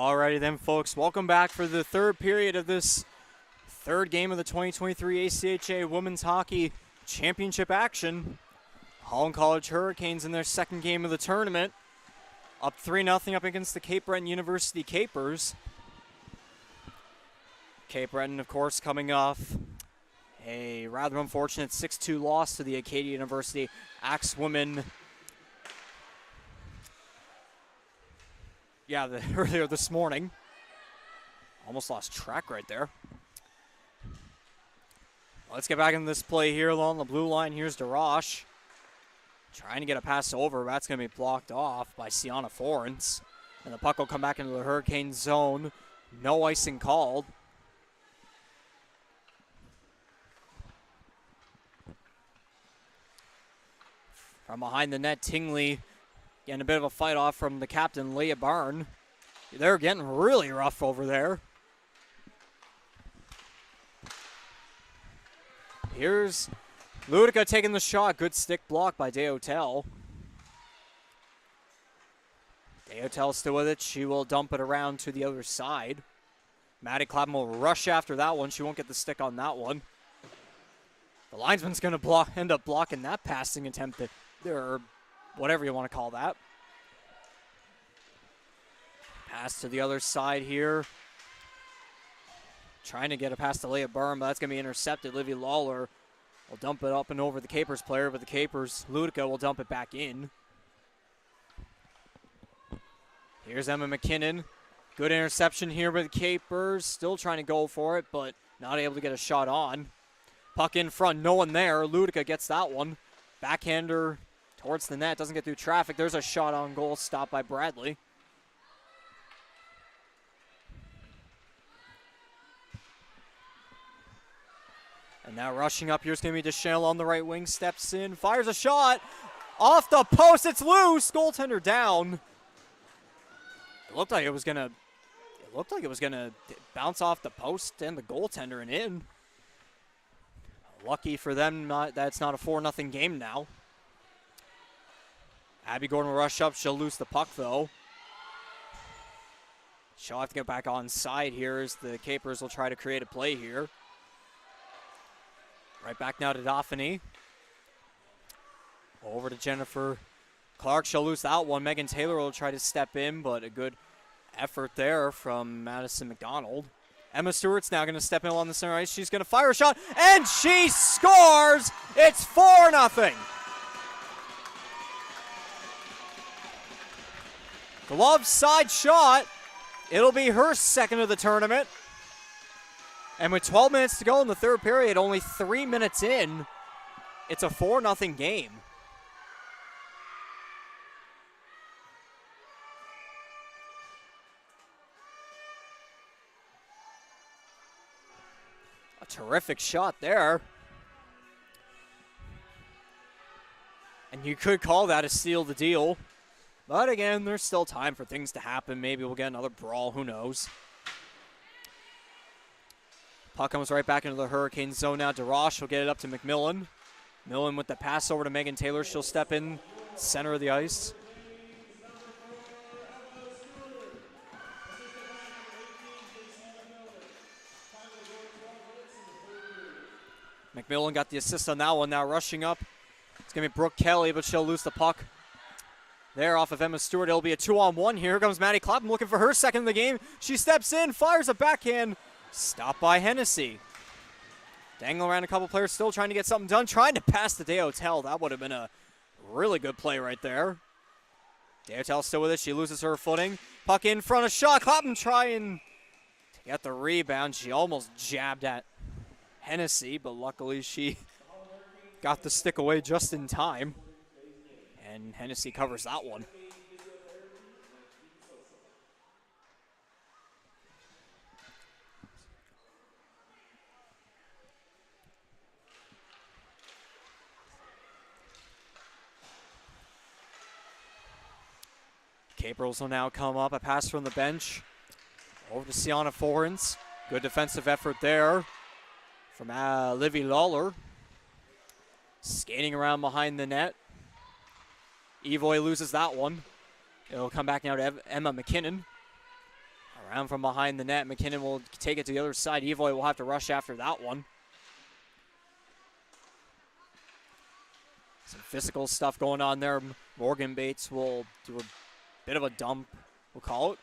Alrighty then, folks. Welcome back for the third period of this third game of the 2023 ACHA Women's Hockey Championship action. Holland College Hurricanes in their second game of the tournament. Up 3-0 up against the Cape Breton University Capers. Cape Breton, of course, coming off a rather unfortunate 6-2 loss to the Acadia University Axe women. Earlier this morning. Almost lost track right there. Let's get back into this play here along the blue line. Here's DeRoche. Trying to get a pass over. That's going to be blocked off by Sienna Forens. And the puck will come back into the Hurricane zone. No icing called. From behind the net, Tingley getting a bit of a fight off from the captain, Leah Byrne. They're getting really rough over there. Here's Ludica taking the shot. Good stick block by Deotel. Deotel still with it. She will dump it around to the other side. Maddie Clapham will rush after that one. She won't get the stick on that one. The linesman's going to end up blocking that passing attempt, or whatever you want to call that. Pass to the other side here. Trying to get a pass to Leah Byrne, but that's going to be intercepted. Livy Lawler will dump it up and over the Capers player, but the Capers, Ludica, will dump it back in. Here's Emma McKinnon. Good interception here by the Capers. Still trying to go for it, but not able to get a shot on. Puck in front, no one there. Ludica gets that one. Backhander towards the net, doesn't get through traffic. There's a shot on goal, stopped by Bradley. And now rushing up here is going to be Deschelle on the right wing, steps in, fires a shot. Off the post, it's loose. Goaltender down. It looked like it was going to bounce off the post and the goaltender and in. Lucky for them that it's not a 4-0 game now. Abby Gordon will rush up. She'll lose the puck, though. She'll have to get back on side here as the Capers will try to create a play here. Right back now to Dauphiny. Over to Jennifer Clark. She'll lose that one. Megan Taylor will try to step in, but a good effort there from Madison McDonald. Emma Stewart's now going to step in along the center ice. She's going to fire a shot, and she scores! It's 4-0. Glove side shot. It'll be her second of the tournament. And with 12 minutes to go in the third period, only 3 minutes in, it's a 4-0 game. A terrific shot there. And you could call that a seal the deal. But again, there's still time for things to happen. Maybe we'll get another brawl, who knows. Puck comes right back into the Hurricane zone now. DeRoche will get it up to McMillan. Millen with the pass over to Megan Taylor. She'll step in center of the ice. McMillan got the assist on that one. Now rushing up. It's going to be Brooke Kelly, but she'll lose the puck. There off of Emma Stewart. It'll be a 2-on-1 here. Here comes Maddie Clapham looking for her second of the game. She steps in, fires a backhand. Stopped by Hennessy. Dangling around a couple players, still trying to get something done. Trying to pass to Deotel. That would have been a really good play right there. Deotel still with it. She loses her footing. Puck in front of shot. Clapham trying to get the rebound. She almost jabbed at Hennessy, but luckily she got the stick away just in time. And Hennessy covers that one. Capers will now come up. A pass from the bench over to Sienna Forens. Good defensive effort there from Livy Lawler. Skating around behind the net. Evoy loses that one. It'll come back now to Emma McKinnon. Around from behind the net, McKinnon will take it to the other side. Evoy will have to rush after that one. Some physical stuff going on there. Morgan Bates will do a bit of a dump, we'll call it.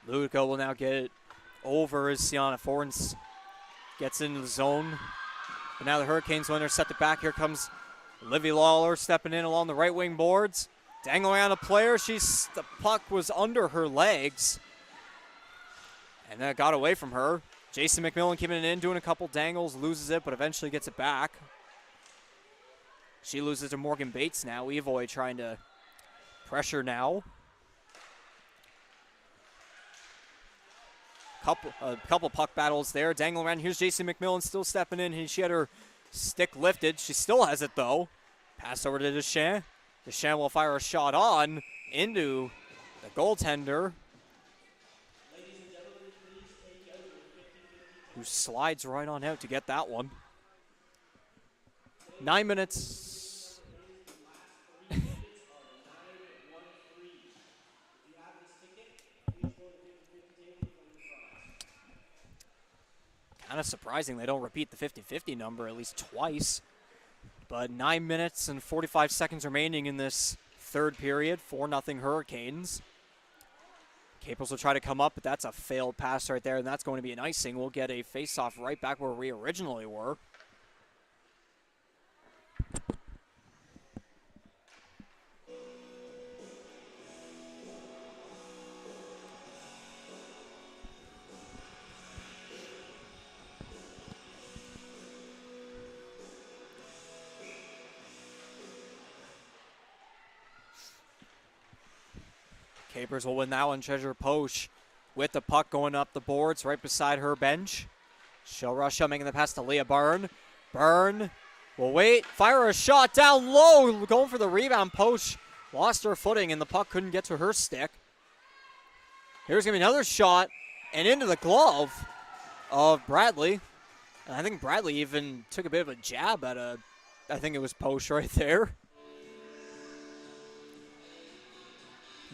Ludico will now get it over as Sienna Forens gets into the zone. But now the Hurricanes will intercept it back. Here comes Livy Lawler stepping in along the right wing boards. Dangling around a player. The puck was under her legs. And that got away from her. Jason McMillan keeping it in, doing a couple dangles, loses it, but eventually gets it back. She loses to Morgan Bates now. Evoy trying to pressure now. A couple puck battles there. Dangling around. Here's Jason McMillan still stepping in. She had her stick lifted. She still has it, though. Pass over to Deschamps. Deschamps will fire a shot on into the goaltender, who slides right on out to get that one. 9 minutes. Kind of surprising they don't repeat the 50-50 number at least twice. But 9 minutes and 45 seconds remaining in this third period. 4-0 Hurricanes. Capers will try to come up, but that's a failed pass right there, and that's going to be an icing. We'll get a face-off right back where we originally were. Capers will win that one. Treasure Posh with the puck going up the boards right beside her bench. She'll rush up, making the pass to Leah Byrne. Byrne will wait, fire a shot down low, going for the rebound. Posh lost her footing and the puck couldn't get to her stick. Here's going to be another shot and into the glove of Bradley. And I think Bradley even took a bit of a jab at I think it was Posh right there.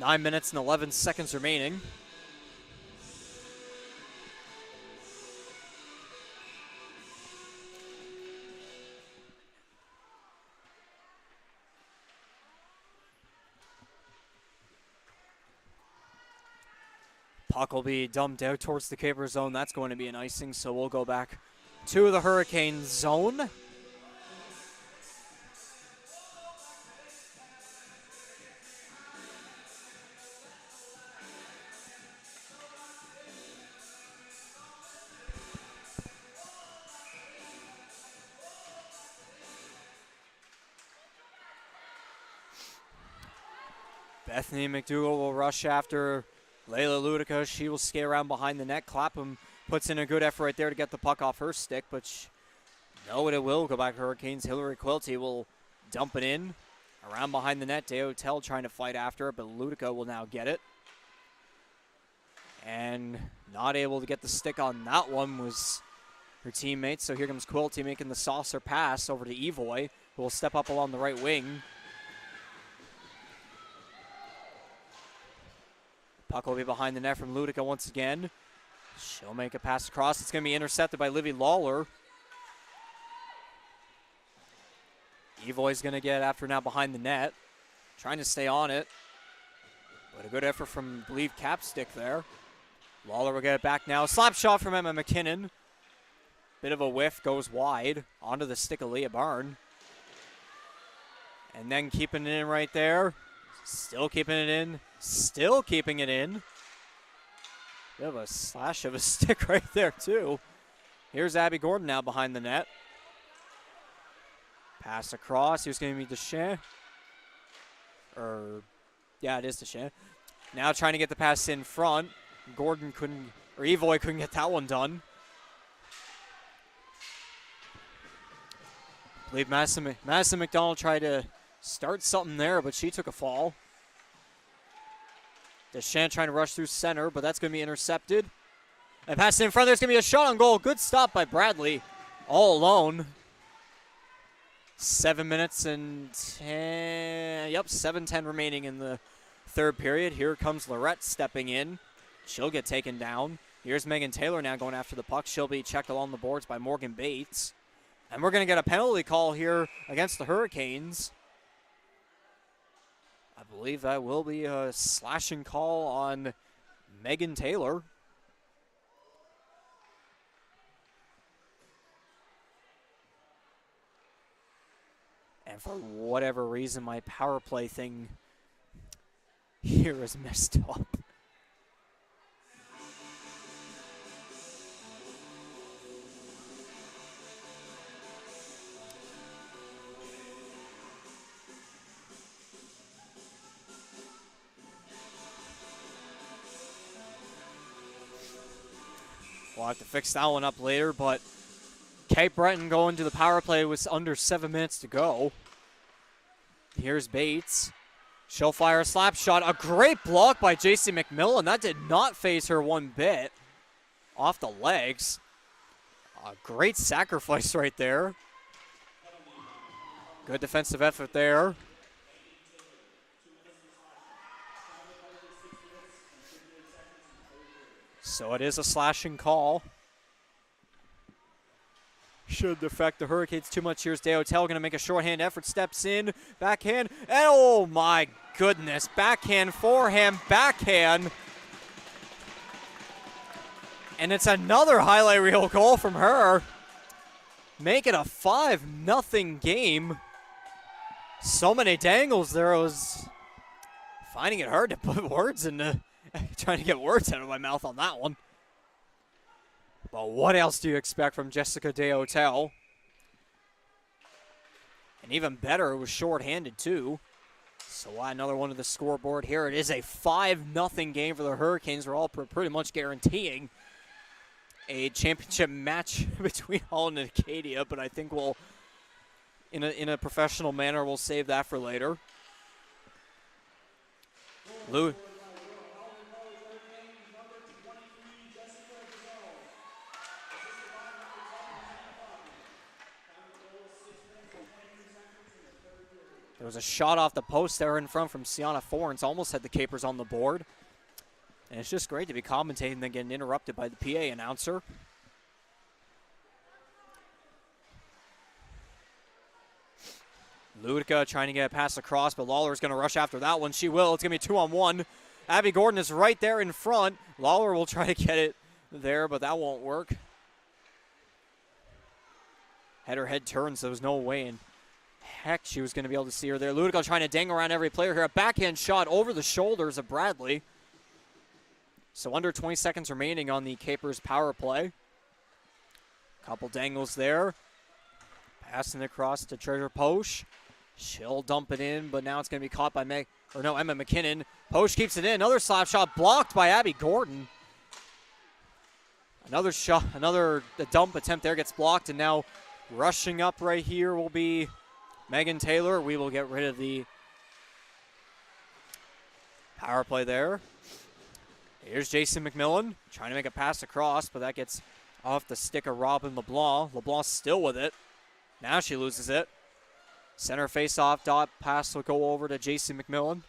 9 minutes and 11 seconds remaining. Puck will be dumped out towards the Caper zone. That's going to be an icing, so we'll go back to the Hurricane zone. Bethany McDougall will rush after Layla Ludica. She will skate around behind the net. Clapham puts in a good effort right there to get the puck off her stick, but no, it will go back to Hurricanes. Hillary Quilty will dump it in. Around behind the net, Deotel trying to fight after it, but Ludica will now get it. And not able to get the stick on that one was her teammate, so here comes Quilty making the saucer pass over to Evoy, who will step up along the right wing. Puck will be behind the net from Ludica once again. She'll make a pass across. It's going to be intercepted by Livy Lawler. Evoy's going to get after now behind the net. Trying to stay on it. But a good effort from, I believe, Capstick there. Lawler will get it back now. Slap shot from Emma McKinnon. Bit of a whiff, goes wide. Onto the stick of Leah Byrne. And then keeping it in right there. Still keeping it in. Still keeping it in. Bit of a slash of a stick right there, too. Here's Abby Gordon now behind the net. Pass across. Here's going to be Deschamps. Yeah, it is Deschamps. Now trying to get the pass in front. Gordon couldn't, or Evoy couldn't get that one done. I believe Madison McDonald tried to start something there, but she took a fall. Deschamps trying to rush through center, but that's going to be intercepted. And pass in front. There's going to be a shot on goal. Good stop by Bradley. All alone. 7 minutes and 10. Yep, 7:10 remaining in the third period. Here comes Lorette stepping in. She'll get taken down. Here's Megan Taylor now going after the puck. She'll be checked along the boards by Morgan Bates. And we're going to get a penalty call here against the Hurricanes. I believe that will be a slashing call on Megan Taylor. And for whatever reason, my power play thing here is messed up. We'll have to fix that one up later, but Cape Breton going to the power play with under 7 minutes to go. Here's Bates. She'll fire a slap shot. A great block by JC McMillan. That did not phase her one bit. Off the legs. A great sacrifice right there. Good defensive effort there. So it is a slashing call. Should affect the Hurricanes too much. Here's DeHotel going to make a shorthand effort. Steps in. Backhand. And oh my goodness. Backhand, forehand, backhand. And it's another highlight reel goal from her. Make it a 5-0 game. So many dangles there. I was finding it hard to put words into, trying to get words out of my mouth on that one. But what else do you expect from Jessica DeHotel? And even better, it was shorthanded too. So another one to the scoreboard here. It is a 5-0 game for the Hurricanes. We're all pretty much guaranteeing a championship match between Holland and Acadia, but I think we'll, in a professional manner, we'll save that for later. Lou. There was a shot off the post there in front from Sienna Forens. Almost had the Capers on the board. And it's just great to be commentating and then getting interrupted by the PA announcer. Ludica trying to get a pass across, but Lawler's going to rush after that one. She will. It's going to be a 2-on-1. Abby Gordon is right there in front. Lawler will try to get it there, but that won't work. Had her head turned, so there was no way in heck she was going to be able to see her there. Ludica trying to dang around every player here. A backhand shot over the shoulders of Bradley. So under 20 seconds remaining on the Capers power play. Couple dangles there. Passing it across to Treasure Posh. She'll dump it in, but now it's going to be caught by Emma McKinnon. Posh keeps it in. Another slap shot blocked by Abby Gordon. Another shot, another dump attempt there gets blocked, and now rushing up right here will be Megan Taylor. We will get rid of the power play there. Here's Jason McMillan trying to make a pass across, but that gets off the stick of Robin LeBlanc. LeBlanc still with it. Now she loses it. Center face-off, dot pass will go over to Jason McMillan.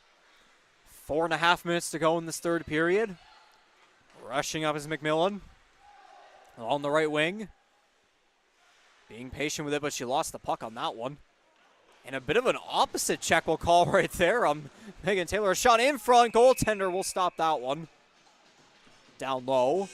4.5 minutes to go in this third period. Rushing up is McMillan. On the right wing. Being patient with it, but she lost the puck on that one. And a bit of an opposite check we'll call right there. Megan Taylor, a shot in front. Goaltender will stop that one. Down low.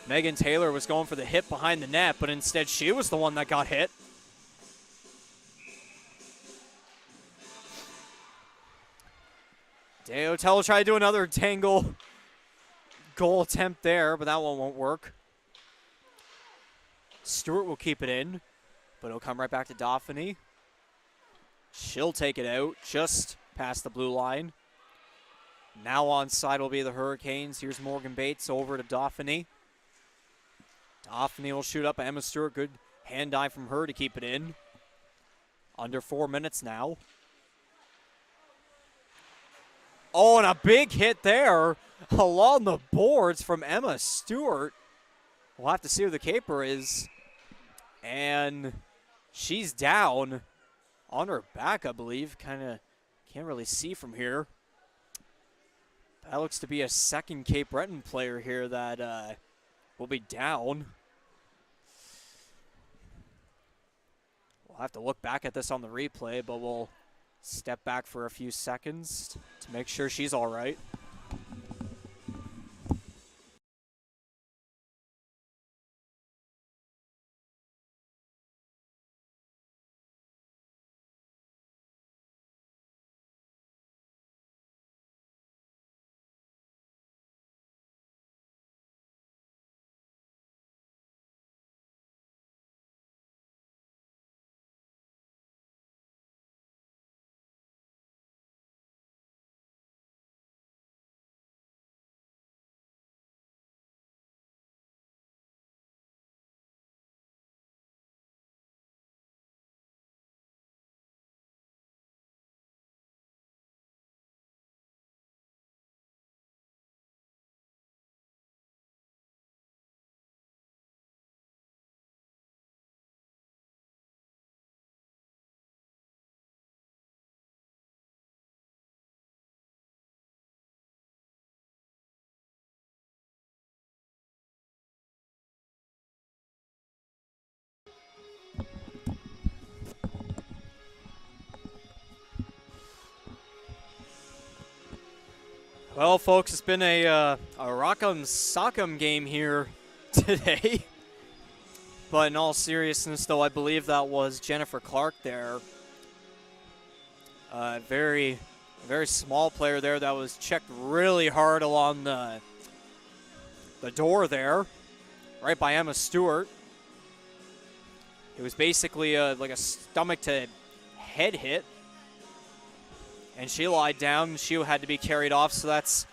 Megan Taylor was going for the hit behind the net, but instead she was the one that got hit. DeHotel will try to do another tangle goal attempt there, but that one won't work. Stewart will keep it in, but it'll come right back to Dauphiny. She'll take it out just past the blue line. Now on side will be the Hurricanes. Here's Morgan Bates over to Dauphiny. Dauphiny will shoot up Emma Stewart. Good hand eye from her to keep it in. Under 4 minutes now. Oh, and a big hit there along the boards from Emma Stewart. we'll have to see who the caper is. And she's down on her back, I believe. Kind of can't really see from here. That looks to be a second Cape Breton player here that will be down. We'll have to look back at this on the replay, but we'll step back for a few seconds to make sure she's all right. Well, folks, it's been a rock'em sock'em game here today. But in all seriousness, though, I believe that was Jennifer Clark there. Very small player there that was checked really hard along the door there, right by Emma Stewart. It was basically like a stomach to head hit. And she lied down. She had to be carried off. So that's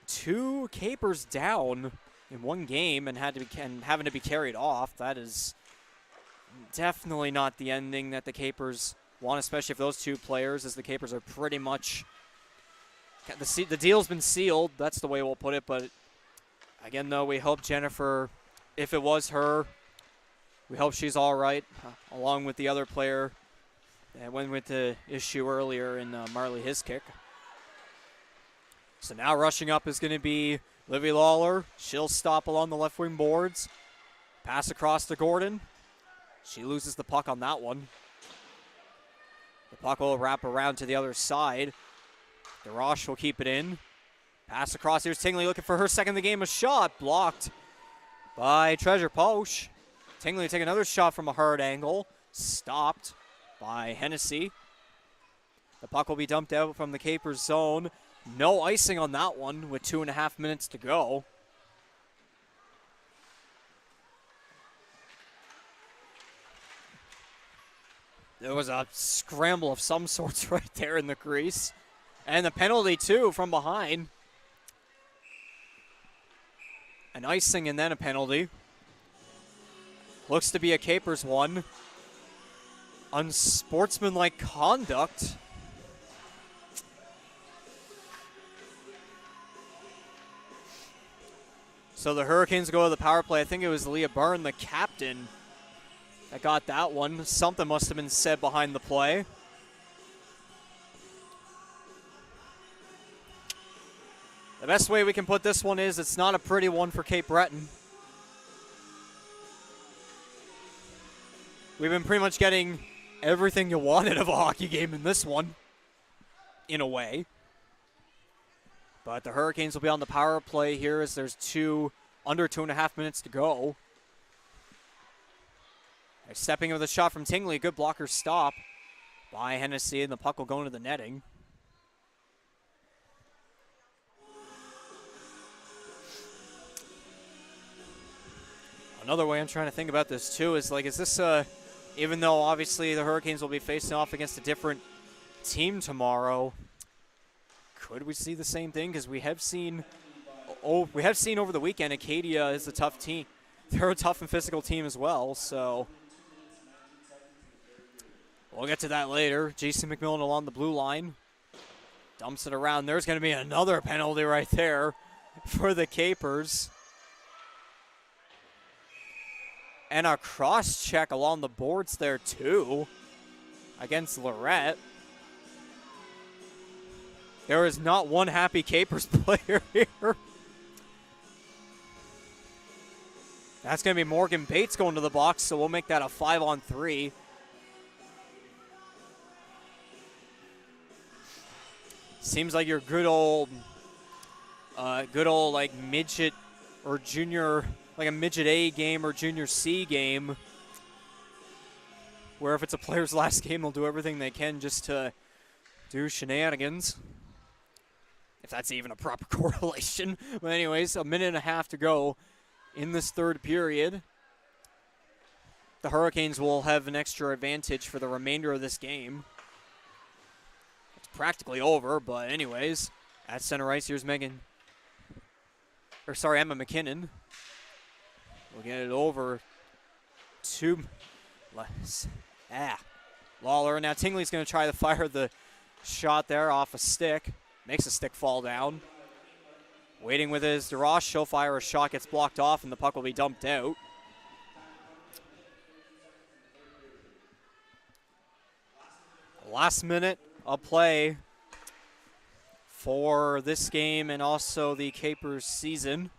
2 capers down in one game and having to be carried off. That is definitely not the ending that the capers want, especially if those 2 players, as the capers are pretty much the deal's been sealed. That's the way we'll put it. But again, though, we hope Jennifer, if it was her, we hope she's all right, along with the other player that went with the issue earlier in Marley Hiskick. So now rushing up is going to be Livy Lawler. She'll stop along the left wing boards. Pass across to Gordon. She loses the puck on that one. The puck will wrap around to the other side. DeRoche will keep it in. Pass across. Here's Tingley looking for her second of the game. A shot blocked by Treasure Poche. Tingley take another shot from a hard angle. Stopped by Hennessy. The puck will be dumped out from the Capers zone. No icing on that one with 2.5 minutes to go. There was a scramble of some sorts right there in the crease. And the penalty, too, from behind. An icing and then a penalty. Looks to be a Capers one. Unsportsmanlike conduct. So the Hurricanes go to the power play. I think it was Leah Byrne, the captain, that got that one. Something must have been said behind the play. The best way we can put this one is it's not a pretty one for Cape Breton. We've been pretty much getting everything you wanted of a hockey game in this one, in a way. But the Hurricanes will be on the power play here as there's under 2.5 minutes to go. They're stepping with a shot from Tingley. Good blocker stop by Hennessy, and the puck will go into the netting. Another way I'm trying to think about this too is like, is this even though obviously the Hurricanes will be facing off against a different team tomorrow, could we see the same thing? Because we have seen over the weekend Acadia is a tough team. They're a tough and physical team as well, so we'll get to that later. JC McMillan along the blue line. Dumps it around. There's going to be another penalty right there for the Capers. And a cross check along the boards there too against Lorette. There is not one happy Capers player here. That's going to be Morgan Bates going to the box, so we'll make that a 5-on-3. Seems like your good old like midget or junior, like a midget A game or junior C game, where if it's a player's last game, they'll do everything they can just to do shenanigans. If that's even a proper correlation. But anyways, a minute and a half to go in this third period. The Hurricanes will have an extra advantage for the remainder of this game. It's practically over, but anyways, at center ice, here's Emma McKinnon. We'll get it over to Lawler. Now Tingley's going to try to fire the shot there off a stick. Makes a stick fall down. Waiting with his DeRoche. She'll fire a shot, gets blocked off, and the puck will be dumped out. Last minute of play for this game and also the Capers season.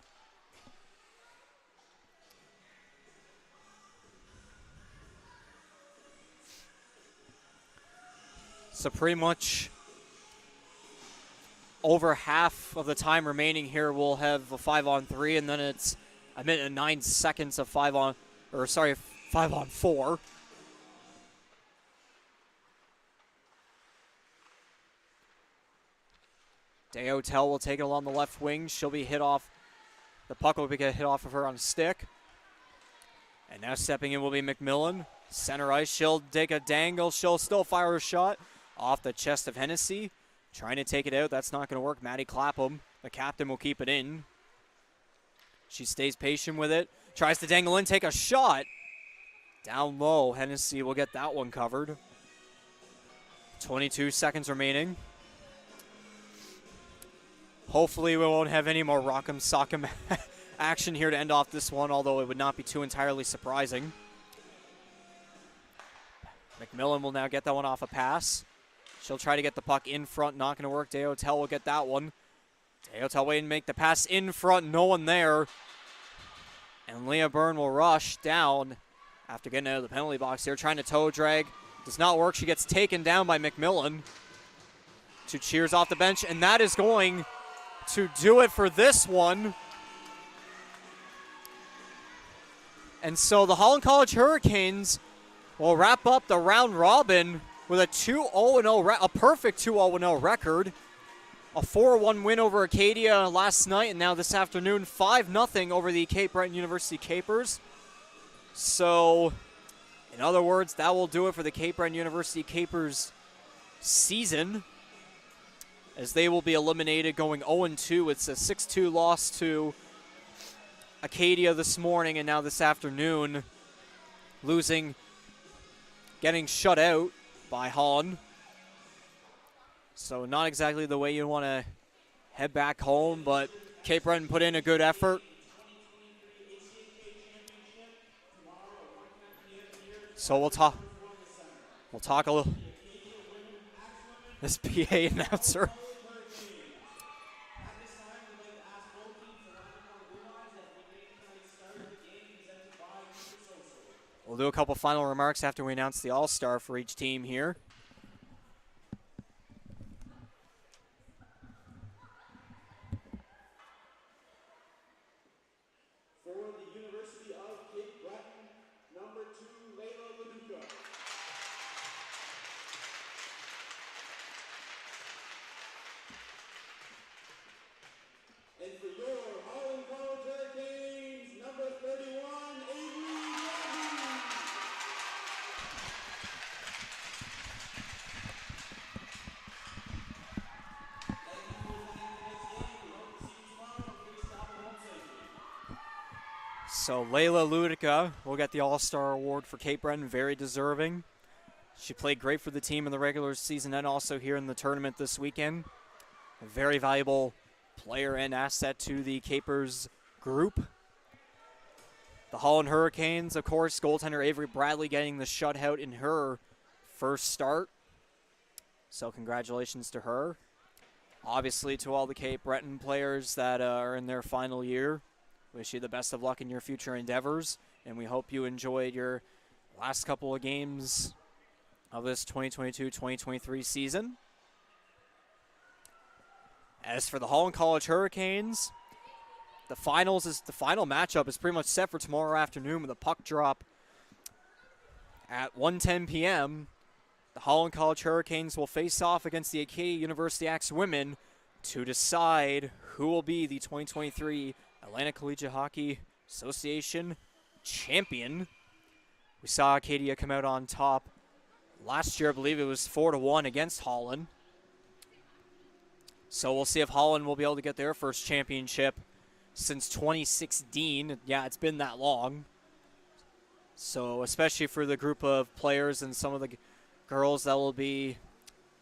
So pretty much over half of the time remaining here, we'll have a 5-on-3, and then it's a minute and 9 seconds of 5-on-4. Dehotel will take it along the left wing. She'll be hit off. The puck will be hit off of her on a stick. And now stepping in will be McMillan. Center ice, she'll take a dangle. She'll still fire a shot off the chest of Hennessy. Trying to take it out. That's not going to work. Maddie Clapham, the captain, will keep it in. She stays patient with it. Tries to dangle in, take a shot. Down low. Hennessy will get that one covered. 22 seconds remaining. Hopefully we won't have any more rock'em sock'em action here to end off this one, although it would not be too entirely surprising. McMillan will now get that one off a pass. She'll try to get the puck in front, not going to work. Dehotel will get that one. Dehotel waiting to make the pass in front, no one there. And Leah Byrne will rush down after getting out of the penalty box here, trying to toe drag. Does not work. She gets taken down by McMillan. 2 cheers off the bench, and that is going to do it for this one. And so the Holland College Hurricanes will wrap up the round robin with a 2-0, a perfect 2-0 record. A 4-1 win over Acadia last night, and now this afternoon 5-0 over the Cape Breton University Capers. So, in other words, that will do it for the Cape Breton University Capers season, as they will be eliminated going 0-2. It's a 6-2 loss to Acadia this morning, and now this afternoon getting shut out by Holland. So not exactly the way you want to head back home, but Cape Breton put in a good effort. So we'll talk a little. This PA announcer. We'll do a couple final remarks after we announce the All-Star for each team here. For the University of Cape Breton, number 2, Layla Leduca. And for your Holland College Hurricanes, number 31, Avery Levy. So Layla Ludica will get the All-Star Award for Cape Breton, very deserving. She played great for the team in the regular season and also here in the tournament this weekend. A very valuable player and asset to the Capers group. The Holland Hurricanes, of course, goaltender Avery Bradley getting the shutout in her first start. So congratulations to her. Obviously, to all the Cape Breton players that are in their final year, wish you the best of luck in your future endeavors, and we hope you enjoyed your last couple of games of this 2022-2023 season. As for the Holland College Hurricanes, the final matchup is pretty much set for tomorrow afternoon with a puck drop at 1:10 p.m. The Holland College Hurricanes will face off against the Acadia University Axe women to decide who will be the 2023 Atlantic Collegiate Hockey Association champion. We saw Acadia come out on top last year. I believe it was 4-1 against Holland. So we'll see if Holland will be able to get their first championship since 2016. Yeah, it's been that long. So especially for the group of players and some of the girls that will be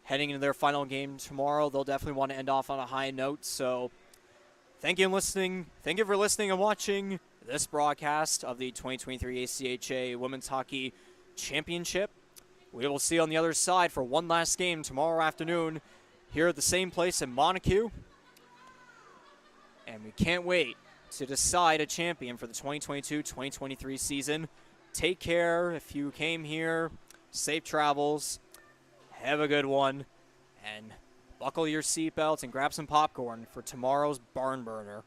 heading into their final game tomorrow, they'll definitely want to end off on a high note. So thank you for listening and watching this broadcast of the 2023 ACHA Women's Hockey Championship. We will see you on the other side for one last game tomorrow afternoon here at the same place in Montague. And we can't wait to decide a champion for the 2022-2023 season. Take care. If you came here, safe travels. Have a good one. And buckle your seatbelts and grab some popcorn for tomorrow's barn burner.